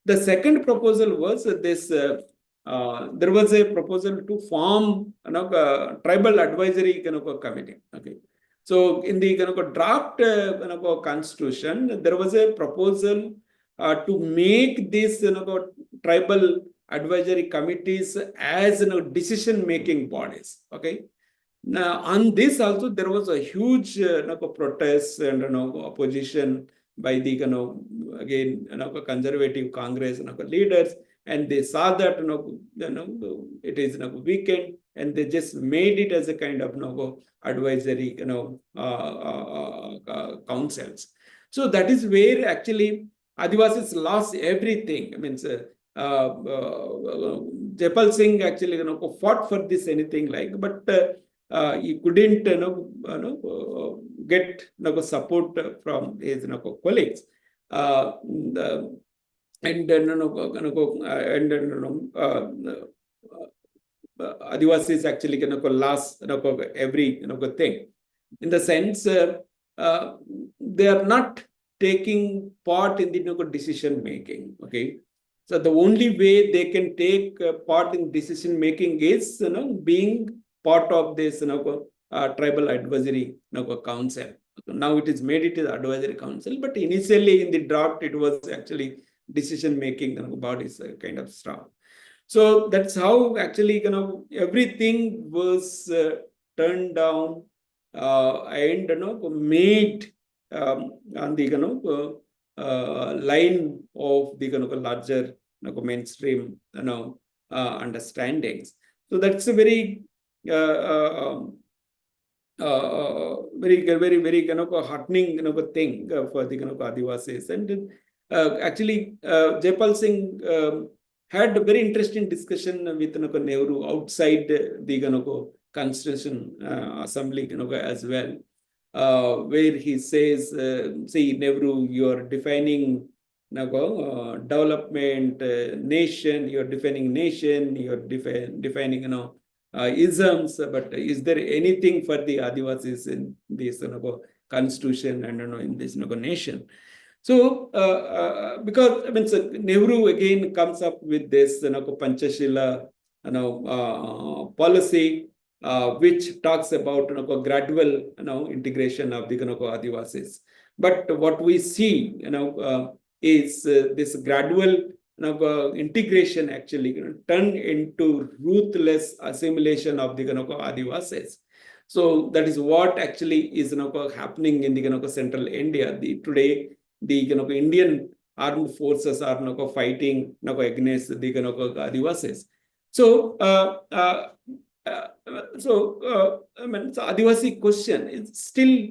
The second proposal was this. There was a proposal to form tribal advisory committee. Okay, so in the draft constitution, there was a proposal to make this tribal advisory committees as decision-making bodies. Okay. Now, on this also there was a huge protest and opposition by the again conservative Congress leaders, and they saw that it is weakened, and they just made it as a kind of advisory councils. So that is where actually Adivasis lost everything. I mean, Jaypal Singh actually fought for this anything like, but he couldn't get support from his colleagues. And Adivasis actually lost every thing, in the sense they are not taking part in the decision making. Okay, so the only way they can take part in decision making is being part of this tribal advisory council. Now it is made it as advisory council, but initially in the draft it was actually decision making bodies kind of strong. So that's how actually everything was turned down and made on the line of the larger mainstream understandings. So that's a very very heartening thing for the Adivasis. And actually Jaypal Singh had a very interesting discussion with Nehru outside the Constitution Assembly as well, where he says, see, Nehru, you are defining development, nation, you are defining nation, you are defining isms, but is there anything for the Adivasis in this constitution and in this nation? So because I mean, so Nehru again comes up with this Panchashila policy, which talks about gradual integration of the Adivasis. But what we see is this gradual integration actually turned into ruthless assimilation of the Adivasis. So that is what actually is happening in the central India. Today the Indian armed forces are fighting against the Adivasis. So I mean, so Adivasi question is still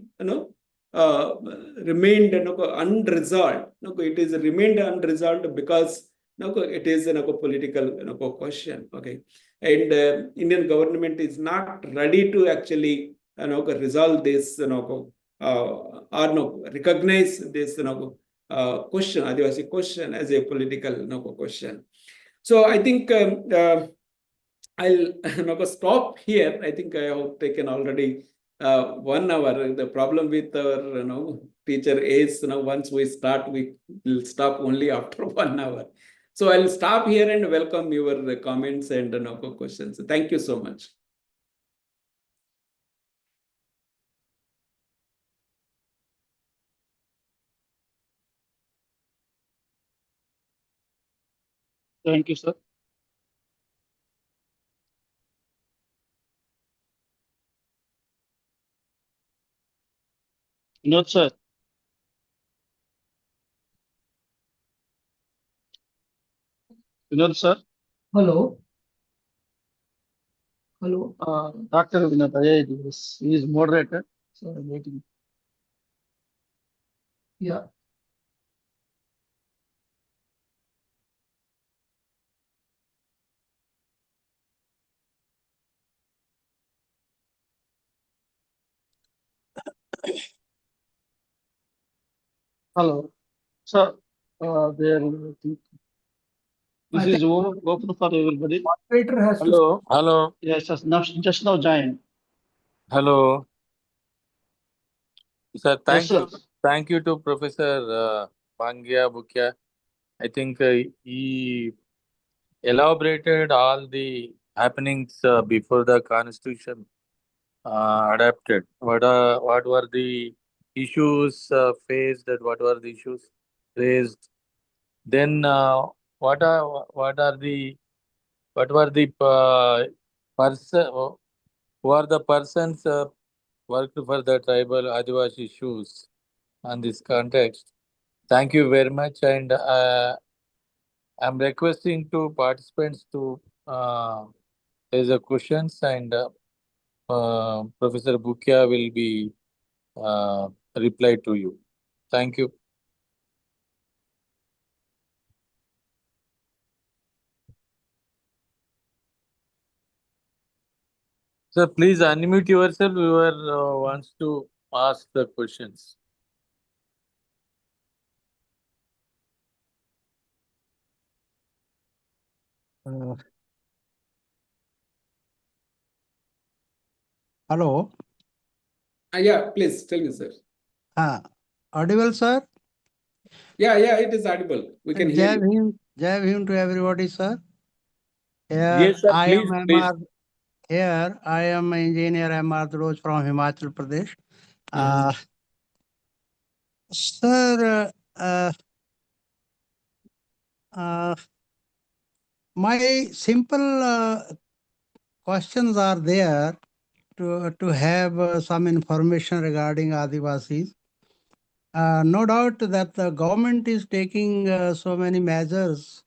remained unresolved. It is remained unresolved because no, it is a political question. Okay, and Indian government is not ready to actually resolve this or no recognize this question, Adivasi question, as a political question. So I think I'll stop here. I think I have taken already 1 hour. The problem with our teacher is once we start, we will stop only after 1 hour. So I'll stop here and welcome your comments and questions. Thank you so much. Thank you, sir. Vinod, sir. Vinod, sir. Hello. Hello. Dr. Vinod, he is moderator. So I'm waiting. Yeah. Hello. Sir, there, I think this I is think open for everybody. moderator has to. Hello. Hello. Yes, just now joined. Hello. Sir, Yes, sir. thank you to Professor Bangya Bukya. I think he elaborated all the happenings before the constitution adapted. What were the issues faced? And what were the issues raised? Then what were the person who are the persons worked for the tribal Adivasi issues on this context? Thank you very much, and I'm requesting to participants to raise the questions, and Professor Bukya will be reply to you. Thank you. Sir, please unmute yourself. Whoever wants to ask the questions. Hello. Yeah, please tell me, sir. Audible, sir? Yeah, it is audible. We can hear you. Jai Bhim to everybody, sir. Yes, sir. I Please, am please. MR. Here, I am engineer MR Dhroj from Himachal Pradesh. Sir, my simple questions are there to have some information regarding Adivasis. No doubt that the government is taking so many measures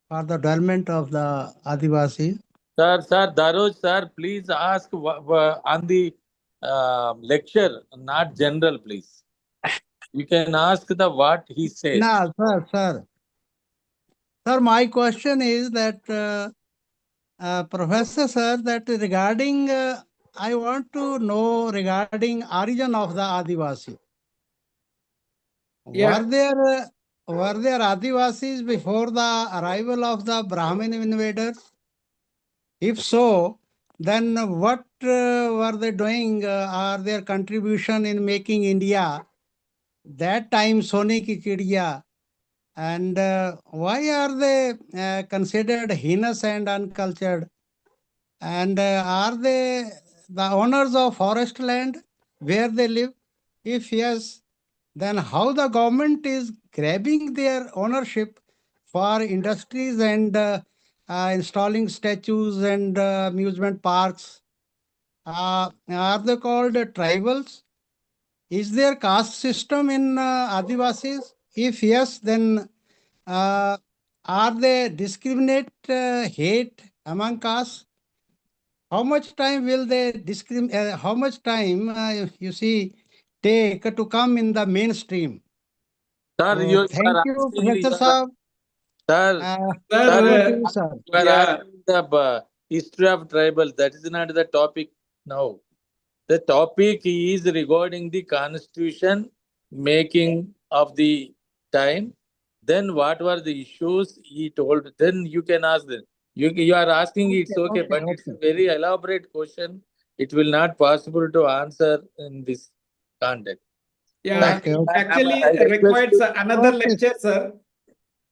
for the development of the Adivasis. Sir, Daroj, sir, please ask on the lecture, not general, please. You can ask the what he says. No, sir. Sir, my question is that, Professor, sir, that regarding, I want to know regarding origin of the Adivasi. Yeah. Were there Adivasis before the arrival of the Brahmin invaders? If so, then what were they doing, or their contribution in making India that time Sone ki Chidiya? And why are they considered heinous and uncultured? And are they the owners of forest land where they live? If yes, then how the government is grabbing their ownership for industries and installing statues and amusement parks? Are they called tribals? Is there caste system in Adivasis? If yes, then are they discriminate hate among castes? How much time will they discriminate? How much time you see take to come in the mainstream? Sir, So you thank are you, asking, Professor Saab. Sir, Sir, over to you, sir. you are yeah, asking the history of tribal. That is not the topic now. The topic is regarding the constitution making of the time. Then what were the issues he told? Then you can ask them. You are asking it's okay, but it's a very elaborate question. It will not possible to answer in this context. yeah. Okay, okay. Actually, I request requires you. another Okay. lecture, sir.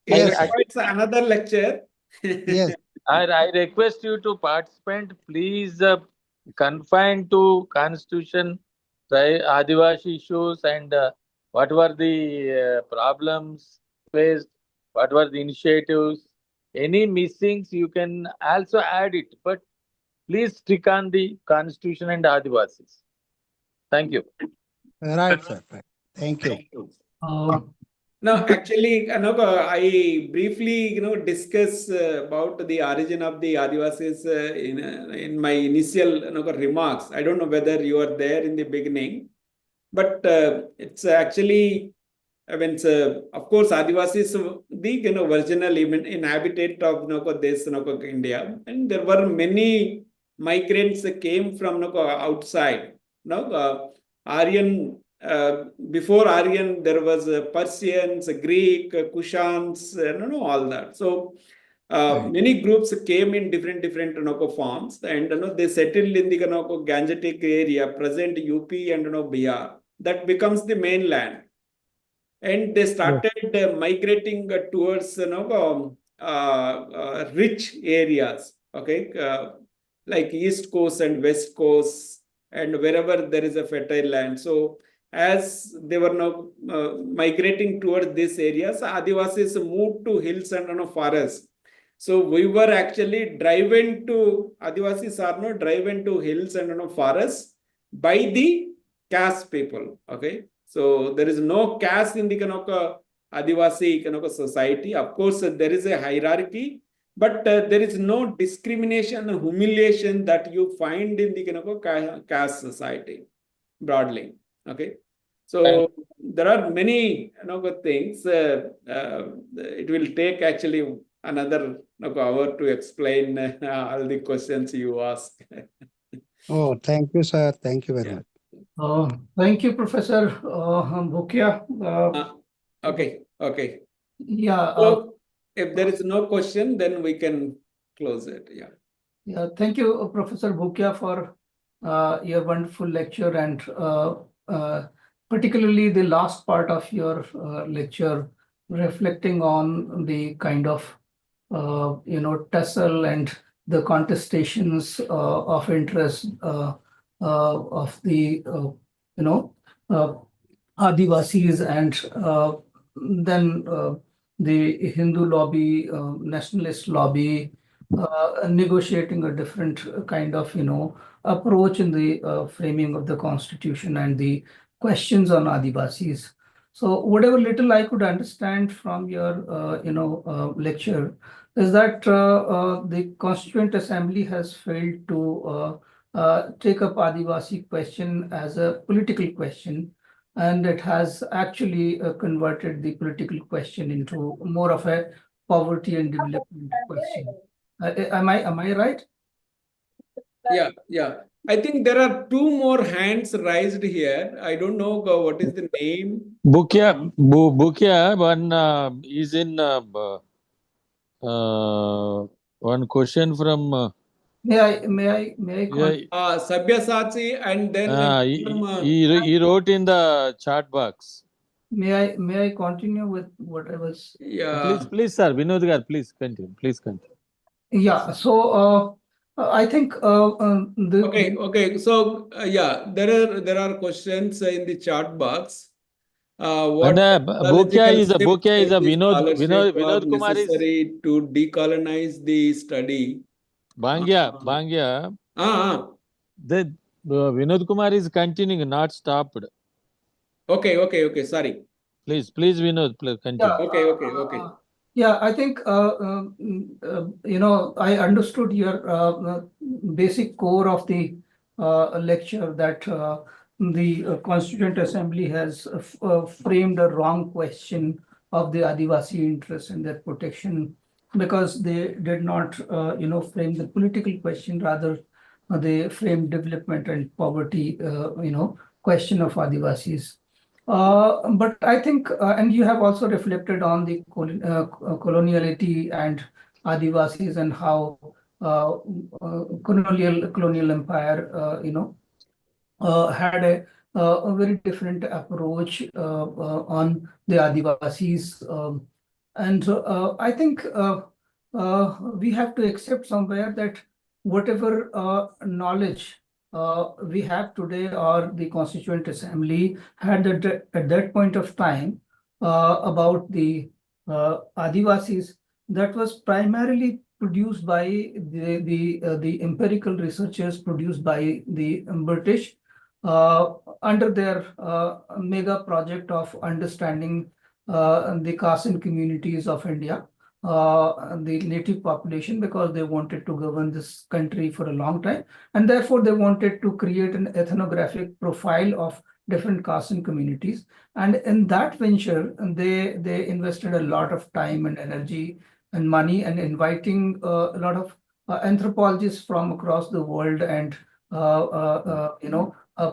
It Yes, sir. requires another lecture. Yes. I request you to participate. Please confine to constitution, Adivasi issues, and what were the problems faced, what were the initiatives. Any missings, you can also add it, but please stick on the constitution and Adivasis. Thank you. Right, sir. Right. Thank you. Um, No, actually, I briefly, discuss about the origin of the Adivasis in my initial, remarks. I don't know whether you are there in the beginning, but it's actually, I mean, of course, Adivasis, the original inhabitant of this India, and there were many migrants that came from outside. Aryan. Before Aryan, there was Persians, Greek, Kushans, all that. So Right. many groups came in different forms, and they settled in the Gangetic area, present UP and Bihar. That becomes the mainland, and they started migrating towards rich areas. Okay, like East Coast and West Coast, and wherever there is a fertile land. So as they were now migrating towards these areas, Adivasis moved to hills and forests. So we were actually driven to Adivasis are not driven to hills and forests by the caste people. Okay, so there is no caste in the Adivasi society. Of course, there is a hierarchy, but there is no discrimination, humiliation that you find in the caste society broadly. Okay, so there are many things. It will take actually another hour to explain all the questions you ask. Oh, thank you, sir. Thank you very Yeah. much. Thank you, Professor Bhukia. Okay, okay. Yeah, So if there is no question, then we can close it. Yeah. yeah. Thank you, Professor Bhukia, for your wonderful lecture, and particularly the last part of your lecture, reflecting on the kind of tussle and the contestations of interest of the uh, Adivasis, and then the Hindu lobby, nationalist lobby, negotiating a different kind of approach in the framing of the constitution and the questions on Adivasis. So whatever little I could understand from your lecture is that the Constituent Assembly has failed to take up Adivasi question as a political question, and it has actually converted the political question into more of a poverty and development question. Am I right? Yeah, yeah. I think there are two more hands raised here. I don't know what is the name. Bukia, one is in one question from May I yeah, Sabyasachi, and then he wrote in the chat box. may I continue with what I was? yeah. Please, sir, Vinod Gar, please continue. Please continue. Yeah. So I think Okay. So yeah, there are questions in the chat box. What And technological Bukia shifts is in a the scholarship are Vinod Kumar is necessary to decolonize the study? Bangya. The Vinod Kumar is continuing, not stopped. Okay. Sorry. Please, Vinod, please continue. Okay. Yeah, I think I understood your basic core of the lecture, that the Constituent Assembly has framed a wrong question of the Adivasi interest and their protection, because they did not, frame the political question. Rather, they framed development and poverty, question of Adivasis. But I think, and you have also reflected on the coloniality and Adivasis and how colonial empire, had a very different approach on the Adivasis. And I think we have to accept somewhere that whatever knowledge we have today, or the Constituent Assembly had at that point of time about the Adivasis, that was primarily produced by the empirical researchers produced by the British under their mega project of understanding the caste and communities of India, the native population, because they wanted to govern this country for a long time, and therefore they wanted to create an ethnographic profile of different castes and communities. And in that venture, they invested a lot of time and energy and money, and inviting a lot of anthropologists from across the world, and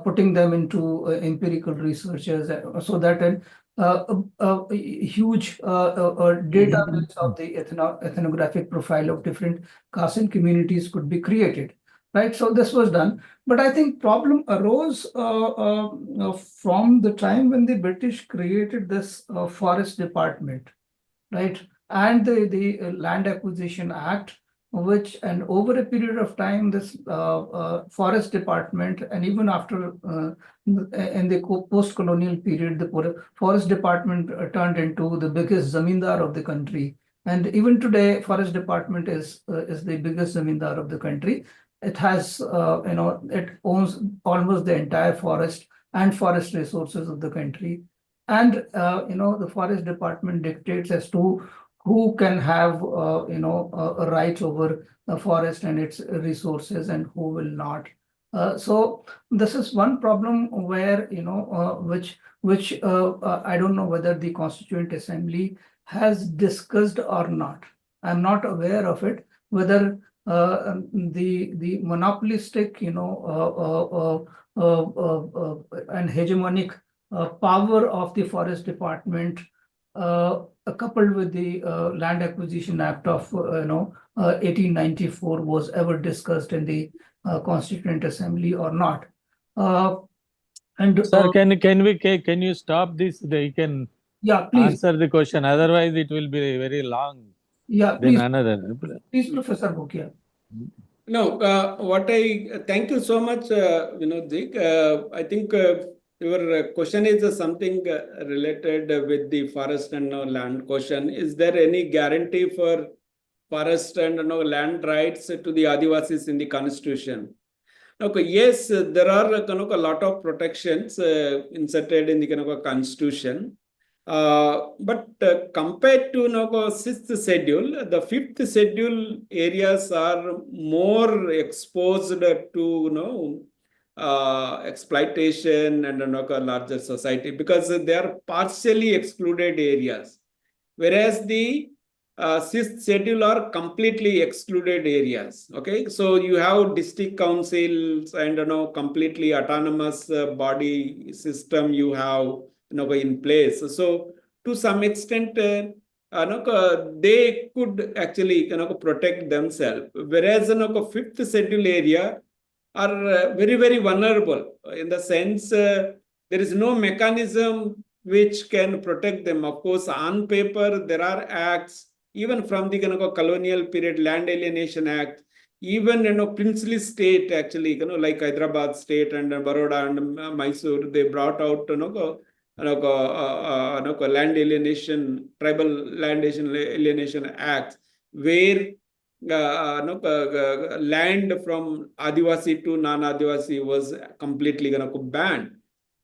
putting them into empirical researches, so that a huge database of the ethnographic profile of different castes and communities could be created. Right, so this was done, but I think problem arose from the time when the British created this forest department, right, and the Land Acquisition Act, which, and over a period of time, this forest department, and even after in the post-colonial period, the forest department turned into the biggest zamindar of the country. And even today, forest department is the biggest zamindar of the country. It has, it owns almost the entire forest and forest resources of the country. And, the forest department dictates as to who can have, a right over the forest and its resources, and who will not. So this is one problem where, which I don't know whether the Constituent Assembly has discussed or not. I'm not aware of it, whether the monopolistic, and hegemonic power of the forest department, coupled with the Land Acquisition Act of 1894, was ever discussed in the Constituent Assembly or not. And Sir, can you stop this? You can yeah, please answer the question. Otherwise, it will be very long. Yeah, Then please, another. please, Professor Bhukia. No, thank you so much, Vinodji. I think your question is something related with the forest and land question. Is there any guarantee for forest and land rights to the Adivasis in the Constitution? Okay, yes, there are a lot of protections inserted in the Constitution. But compared to sixth schedule, the fifth schedule areas are more exposed to exploitation and a larger society, because they are partially excluded areas, whereas the sixth schedule are completely excluded areas. Okay, so you have district councils and completely autonomous body system you have in place. So to some extent, they could actually protect themselves, whereas fifth schedule area are very, very vulnerable, in the sense there is no mechanism which can protect them. Of course, on paper there are acts, even from the colonial period, Land Alienation Act, even princely state, actually, like Hyderabad state and Baroda and Mysore, they brought out land alienation, tribal land alienation acts, where land from Adivasi to non-Adivasi was completely banned.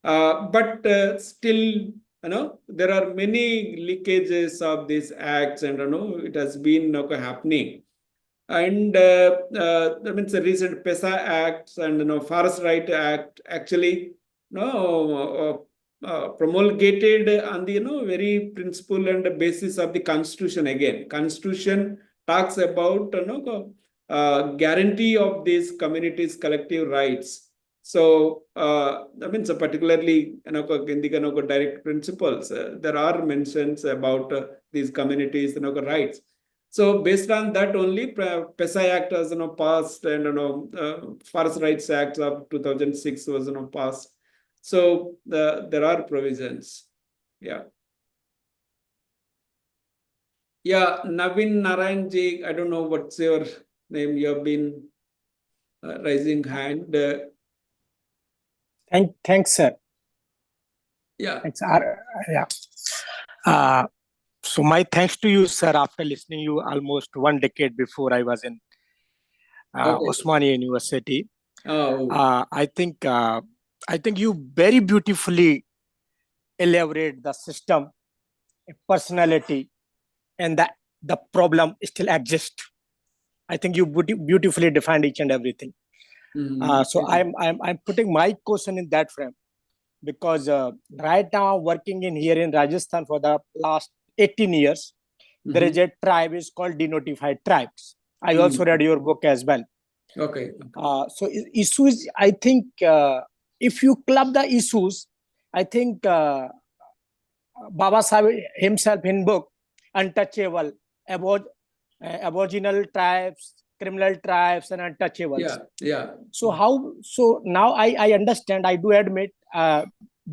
But still, there are many leakages of these acts, and it has been happening. And that means the recent PESA Acts and Forest Right Act actually promulgated on the very principle and the basis of the Constitution. Again, Constitution talks about guarantee of these communities' collective rights. So I mean, so particularly in the direct principles, there are mentions about these communities' rights. So based on that only, PESA Act was passed, and Forest Rights Act of 2006 was passed. So there are provisions. Yeah. Yeah, Navin Narayanji, I don't know what's your name. You have been raising hand. Thanks, sir. Yeah. Thanks. Yeah. So my thanks to you, sir. After listening you almost 1 decade before I was in Okay. Osmania University, Oh, I think you very beautifully elaborate the system, personality, and the problem still exists. I think you beautifully defined each and everything. So I'm putting my question in that frame because right now I'm working here in Rajasthan for the last 18 years. There is a tribe is called denotified tribes. I also read your book as well. Okay. So issues, I think if you club the issues, I think Baba Sahib himself in book, Untouchable, aboriginal tribes, criminal tribes, and untouchables. Yeah. Yeah. So now I understand, I do admit,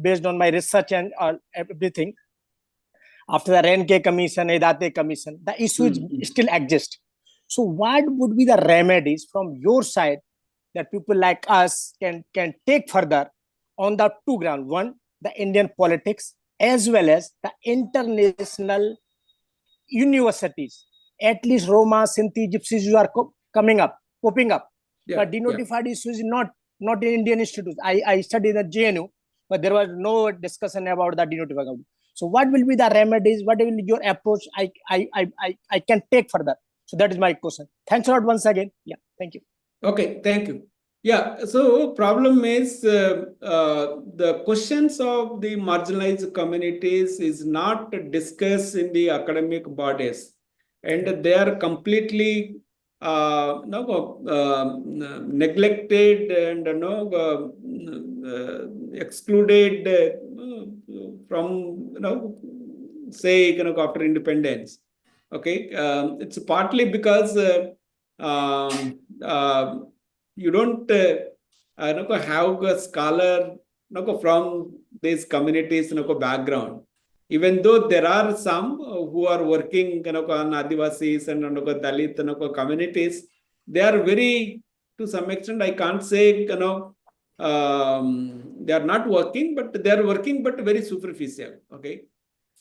based on my research and everything, after the Renke Commission, Edate Commission, the issues still exist. So what would be the remedies from your side that people like us can take further on the two ground? One, the Indian politics as well as the international universities. At least Roma, Sinti, Gypsies are popping up. Yeah. But denotified issues not in Indian institutes. I studied at JNU, but there was no discussion about the denotified. So what will be the remedies? What will be your approach? I can take further. So that is my question. Thanks a lot once again. Yeah, thank you. Okay, thank you. Yeah, so problem is the questions of the marginalized communities is not discussed in the academic bodies, and they are completely neglected and excluded from say after independence. Okay, it's partly because you don't have a scholar from these communities background. Even though there are some who are working on Adivasis and Dalit communities, they are very, to some extent, I can't say they are not working, but they are working, but very superficial. Okay.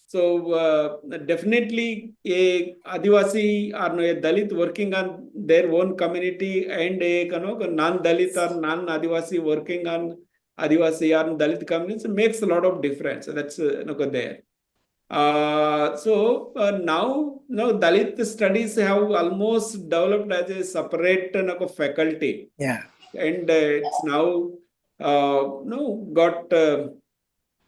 So definitely a Adivasi or a Dalit working on their own community and a non-Dalit or non-Adivasi working on Adivasi or Dalit communities makes a lot of difference. That's there. So now Dalit studies have almost developed as a separate faculty. Yeah. And it's now got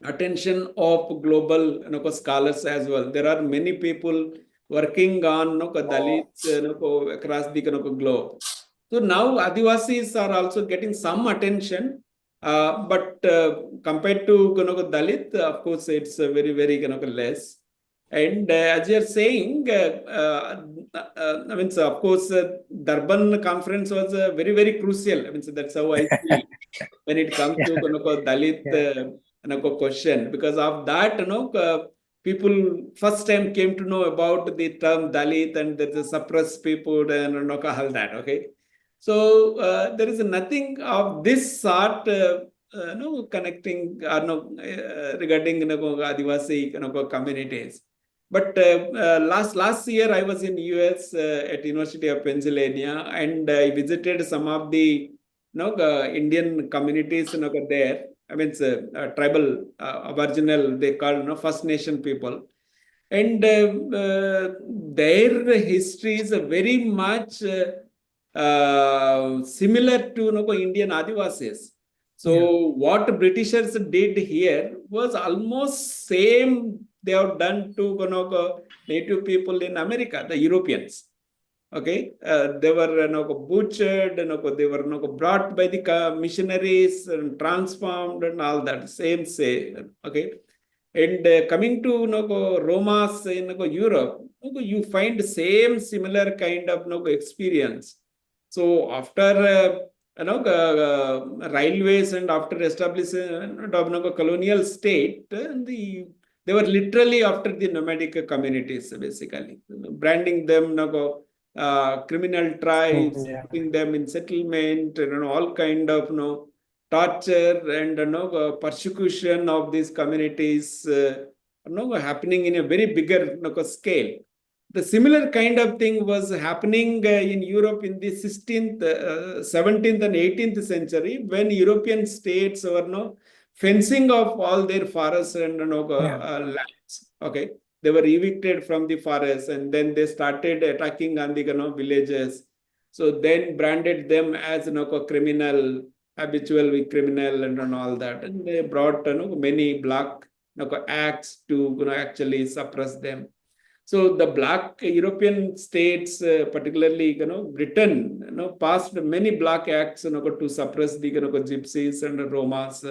attention of global scholars as well. There are many people working on Dalit across the globe. So now Adivasis are also getting some attention, but compared to Dalit, of course, it's very, very less. And as you're saying, I mean, so of course, Durban conference was very, very crucial. I mean, so that's how I see when it comes to Dalit question. Because of that, people first time came to know about the term Dalit and the suppressed people and all that. Okay, so there is nothing of this sort. Connecting regarding Adivasi communities. But last year I was in US at University of Pennsylvania, and I visited some of the Indian communities there. I mean, it's tribal, aboriginal, they call First Nation people. And their history is very much similar to Indian Adivasis. So what Britishers did here was almost same they have done to native people in America, the Europeans. Okay, they were butchered, they were brought by the missionaries and transformed and all that. Same say. Okay, and coming to Romas in Europe, you find same similar kind of experience. So after railways and after establishment of colonial state, they were literally after the nomadic communities basically, branding them criminal tribes, putting them in settlement, and all kind of torture and persecution of these communities happening in a very bigger scale. The similar kind of thing was happening in Europe in the 16th, 17th and 18th century when European states were fencing off all their forests and lands. Okay, they were evicted from the forests and then they started attacking on the villages. So then branded them as criminal, habitual criminal and all that, and they brought many black acts to actually suppress them. So the black European states, particularly Britain, passed many black acts to suppress the gypsies and Romas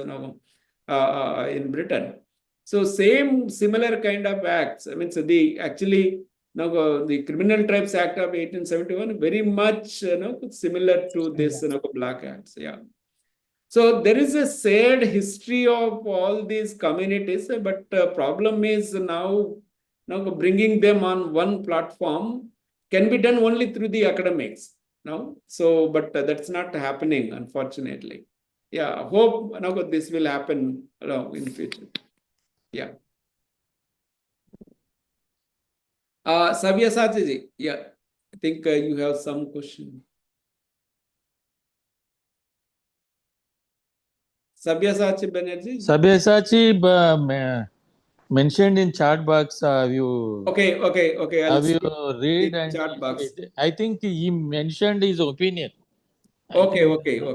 in Britain. So same similar kind of acts. I mean, so the actually the Criminal Tribes Act of 1871 very much similar to this black acts. Yeah. So there is a sad history of all these communities, but problem is now bringing them on one platform can be done only through the academics. No, so but that's not happening, unfortunately. Yeah, hope this will happen in future. Yeah. Sabyasachi ji, yeah, I think you have some question. Sabyasachi Banerjee. Sabyasachi mentioned in chat box. Have you Okay. I'll have you see read the and chat box. I think he mentioned his opinion. I Okay.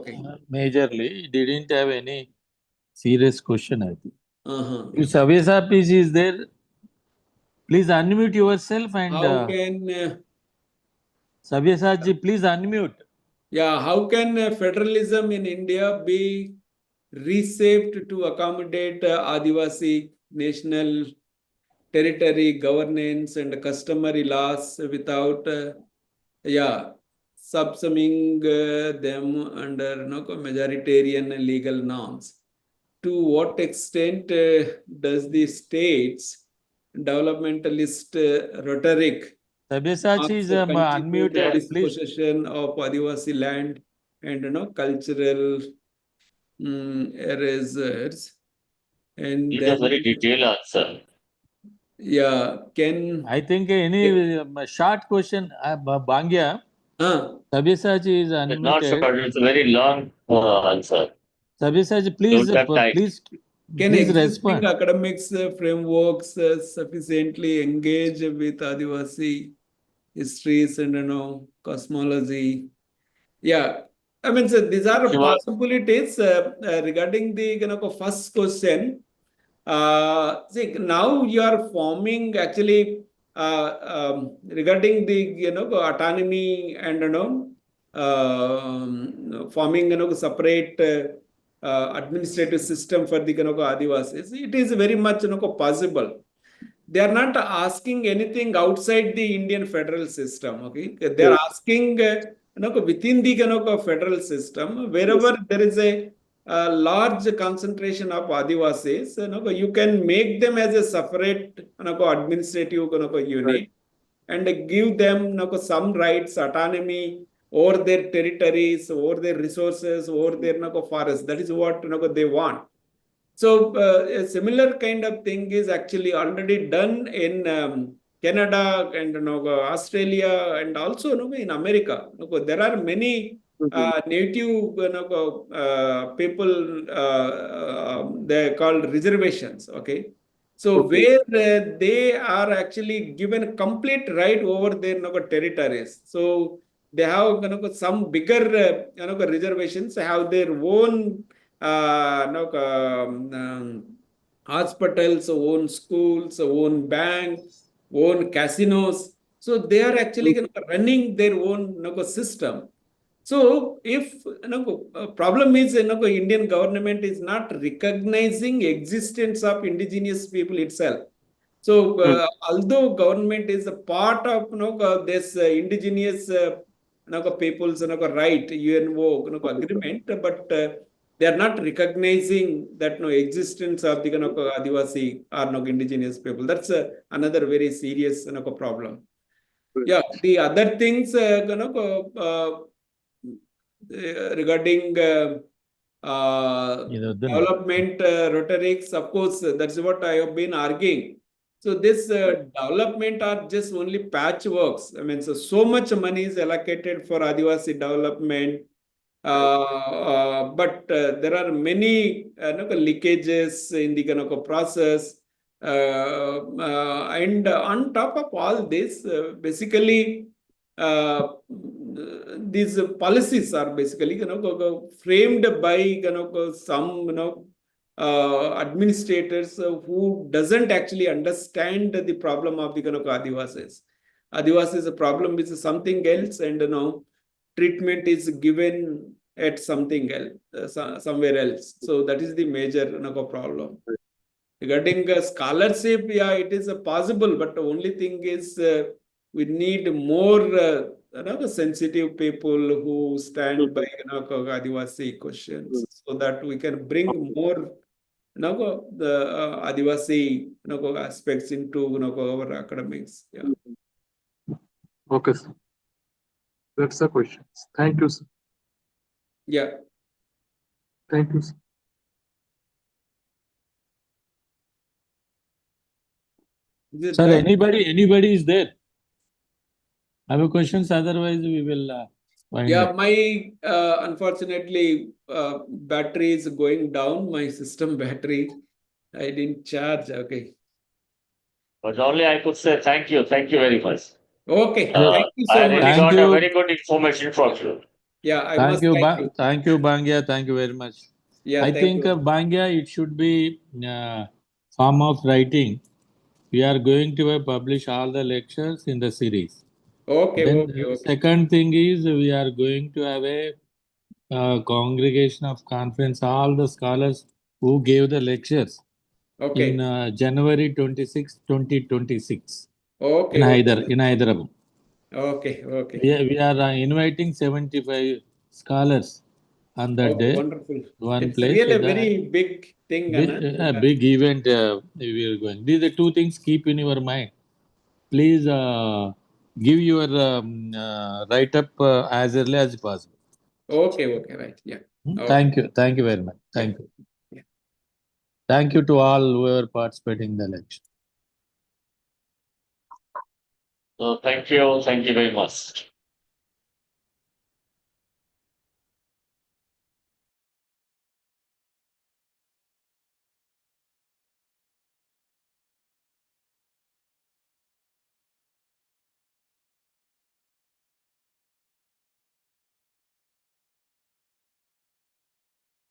think, majorly, he didn't have any serious question. I think. If Sabyasachi is there, please unmute yourself and How can Sabyasachi, please unmute. how can federalism in India be reshaped to accommodate Adivasi national territory governance and customary laws without subsuming them under majoritarian legal norms? To what extent does the state's developmentalist rhetoric Sabyasachi is continued unmuted. Please. dispossession of Adivasi land and cultural erasures? And It is a then, very detailed answer. yeah, can I think any short question, Bangya. Sabyasachi is It's not unmuted. short, it's a very long answer. Sabyasachi, please, Don't have time. can please existing respond. academics frameworks sufficiently engage with Adivasi histories and cosmology? Yeah, I mean, so these are Sure. possibilities regarding the first question. See, now you are forming actually regarding the autonomy and forming separate administrative system for the Adivasis. It is very much possible. They are not asking anything outside the Indian federal system. Okay, they are asking within the federal system, wherever there is a large concentration of Adivasis, you can make them as a separate administrative unit and give them some rights, autonomy over their territories, over their resources, over their forests. That is what they want. So a similar kind of thing is actually already done in Canada and Australia and also in America. There are many native people, they are called reservations. Okay, so where they are actually given complete right over their territories. So they have some bigger reservations have their own hospitals, own schools, own banks, own casinos. So they are actually running their own system. So if problem is Indian government is not recognizing existence of indigenous people itself. So although government is a part of this indigenous people's right UNO agreement, but they are not recognizing that existence of the Adivasi or indigenous people. That's another very serious problem. Yeah, the other things regarding development rhetorics, of course, that's what I have been arguing. So this development are just only patchworks. I mean, so much money is allocated for Adivasi development, but there are many leakages in the process. And on top of all this, basically, these policies are basically framed by some administrators who doesn't actually understand the problem of the Adivasis. Adivasis problem is something else, and treatment is given at something else, somewhere else. So that is the major problem. Regarding scholarship, yeah, it is possible, but the only thing is we need more sensitive people who stand by Adivasi questions, so that we can bring more the Adivasi aspects into our academics. Yeah. Okay, sir. That's the question. Thank you, sir. Yeah. Thank you, sir. Sir, anybody is there? Have a questions? Otherwise, we will wind Yeah, up. my unfortunately battery is going down. My system battery, I didn't charge. Okay. But only I could say thank you very much. Okay, thank you so I much. really Thank got a you. very good information from you. Yeah, I Thank must you, thank you. Thank you, Bangya. Thank you very much. Yeah, I thank think you. Bangya, it should be form of writing. We are going to publish all the lectures in the series. Okay, Then okay, okay. second thing is we are going to have a congregation of conference, all the scholars who gave the lectures Okay, in January 26, 2026 okay, in okay, Hyderabad. okay, okay. We are inviting 75 scholars on that Okay, day. wonderful. One It's place. really a very big thing, Anna. A big event we are going. These are two things keep in your mind. Please give your write up as early as possible. Okay, okay, right. Yeah. Okay. Thank you very much. Thank Yeah. you. Yeah. Thank you to all who are participating in the lecture. So thank you very much.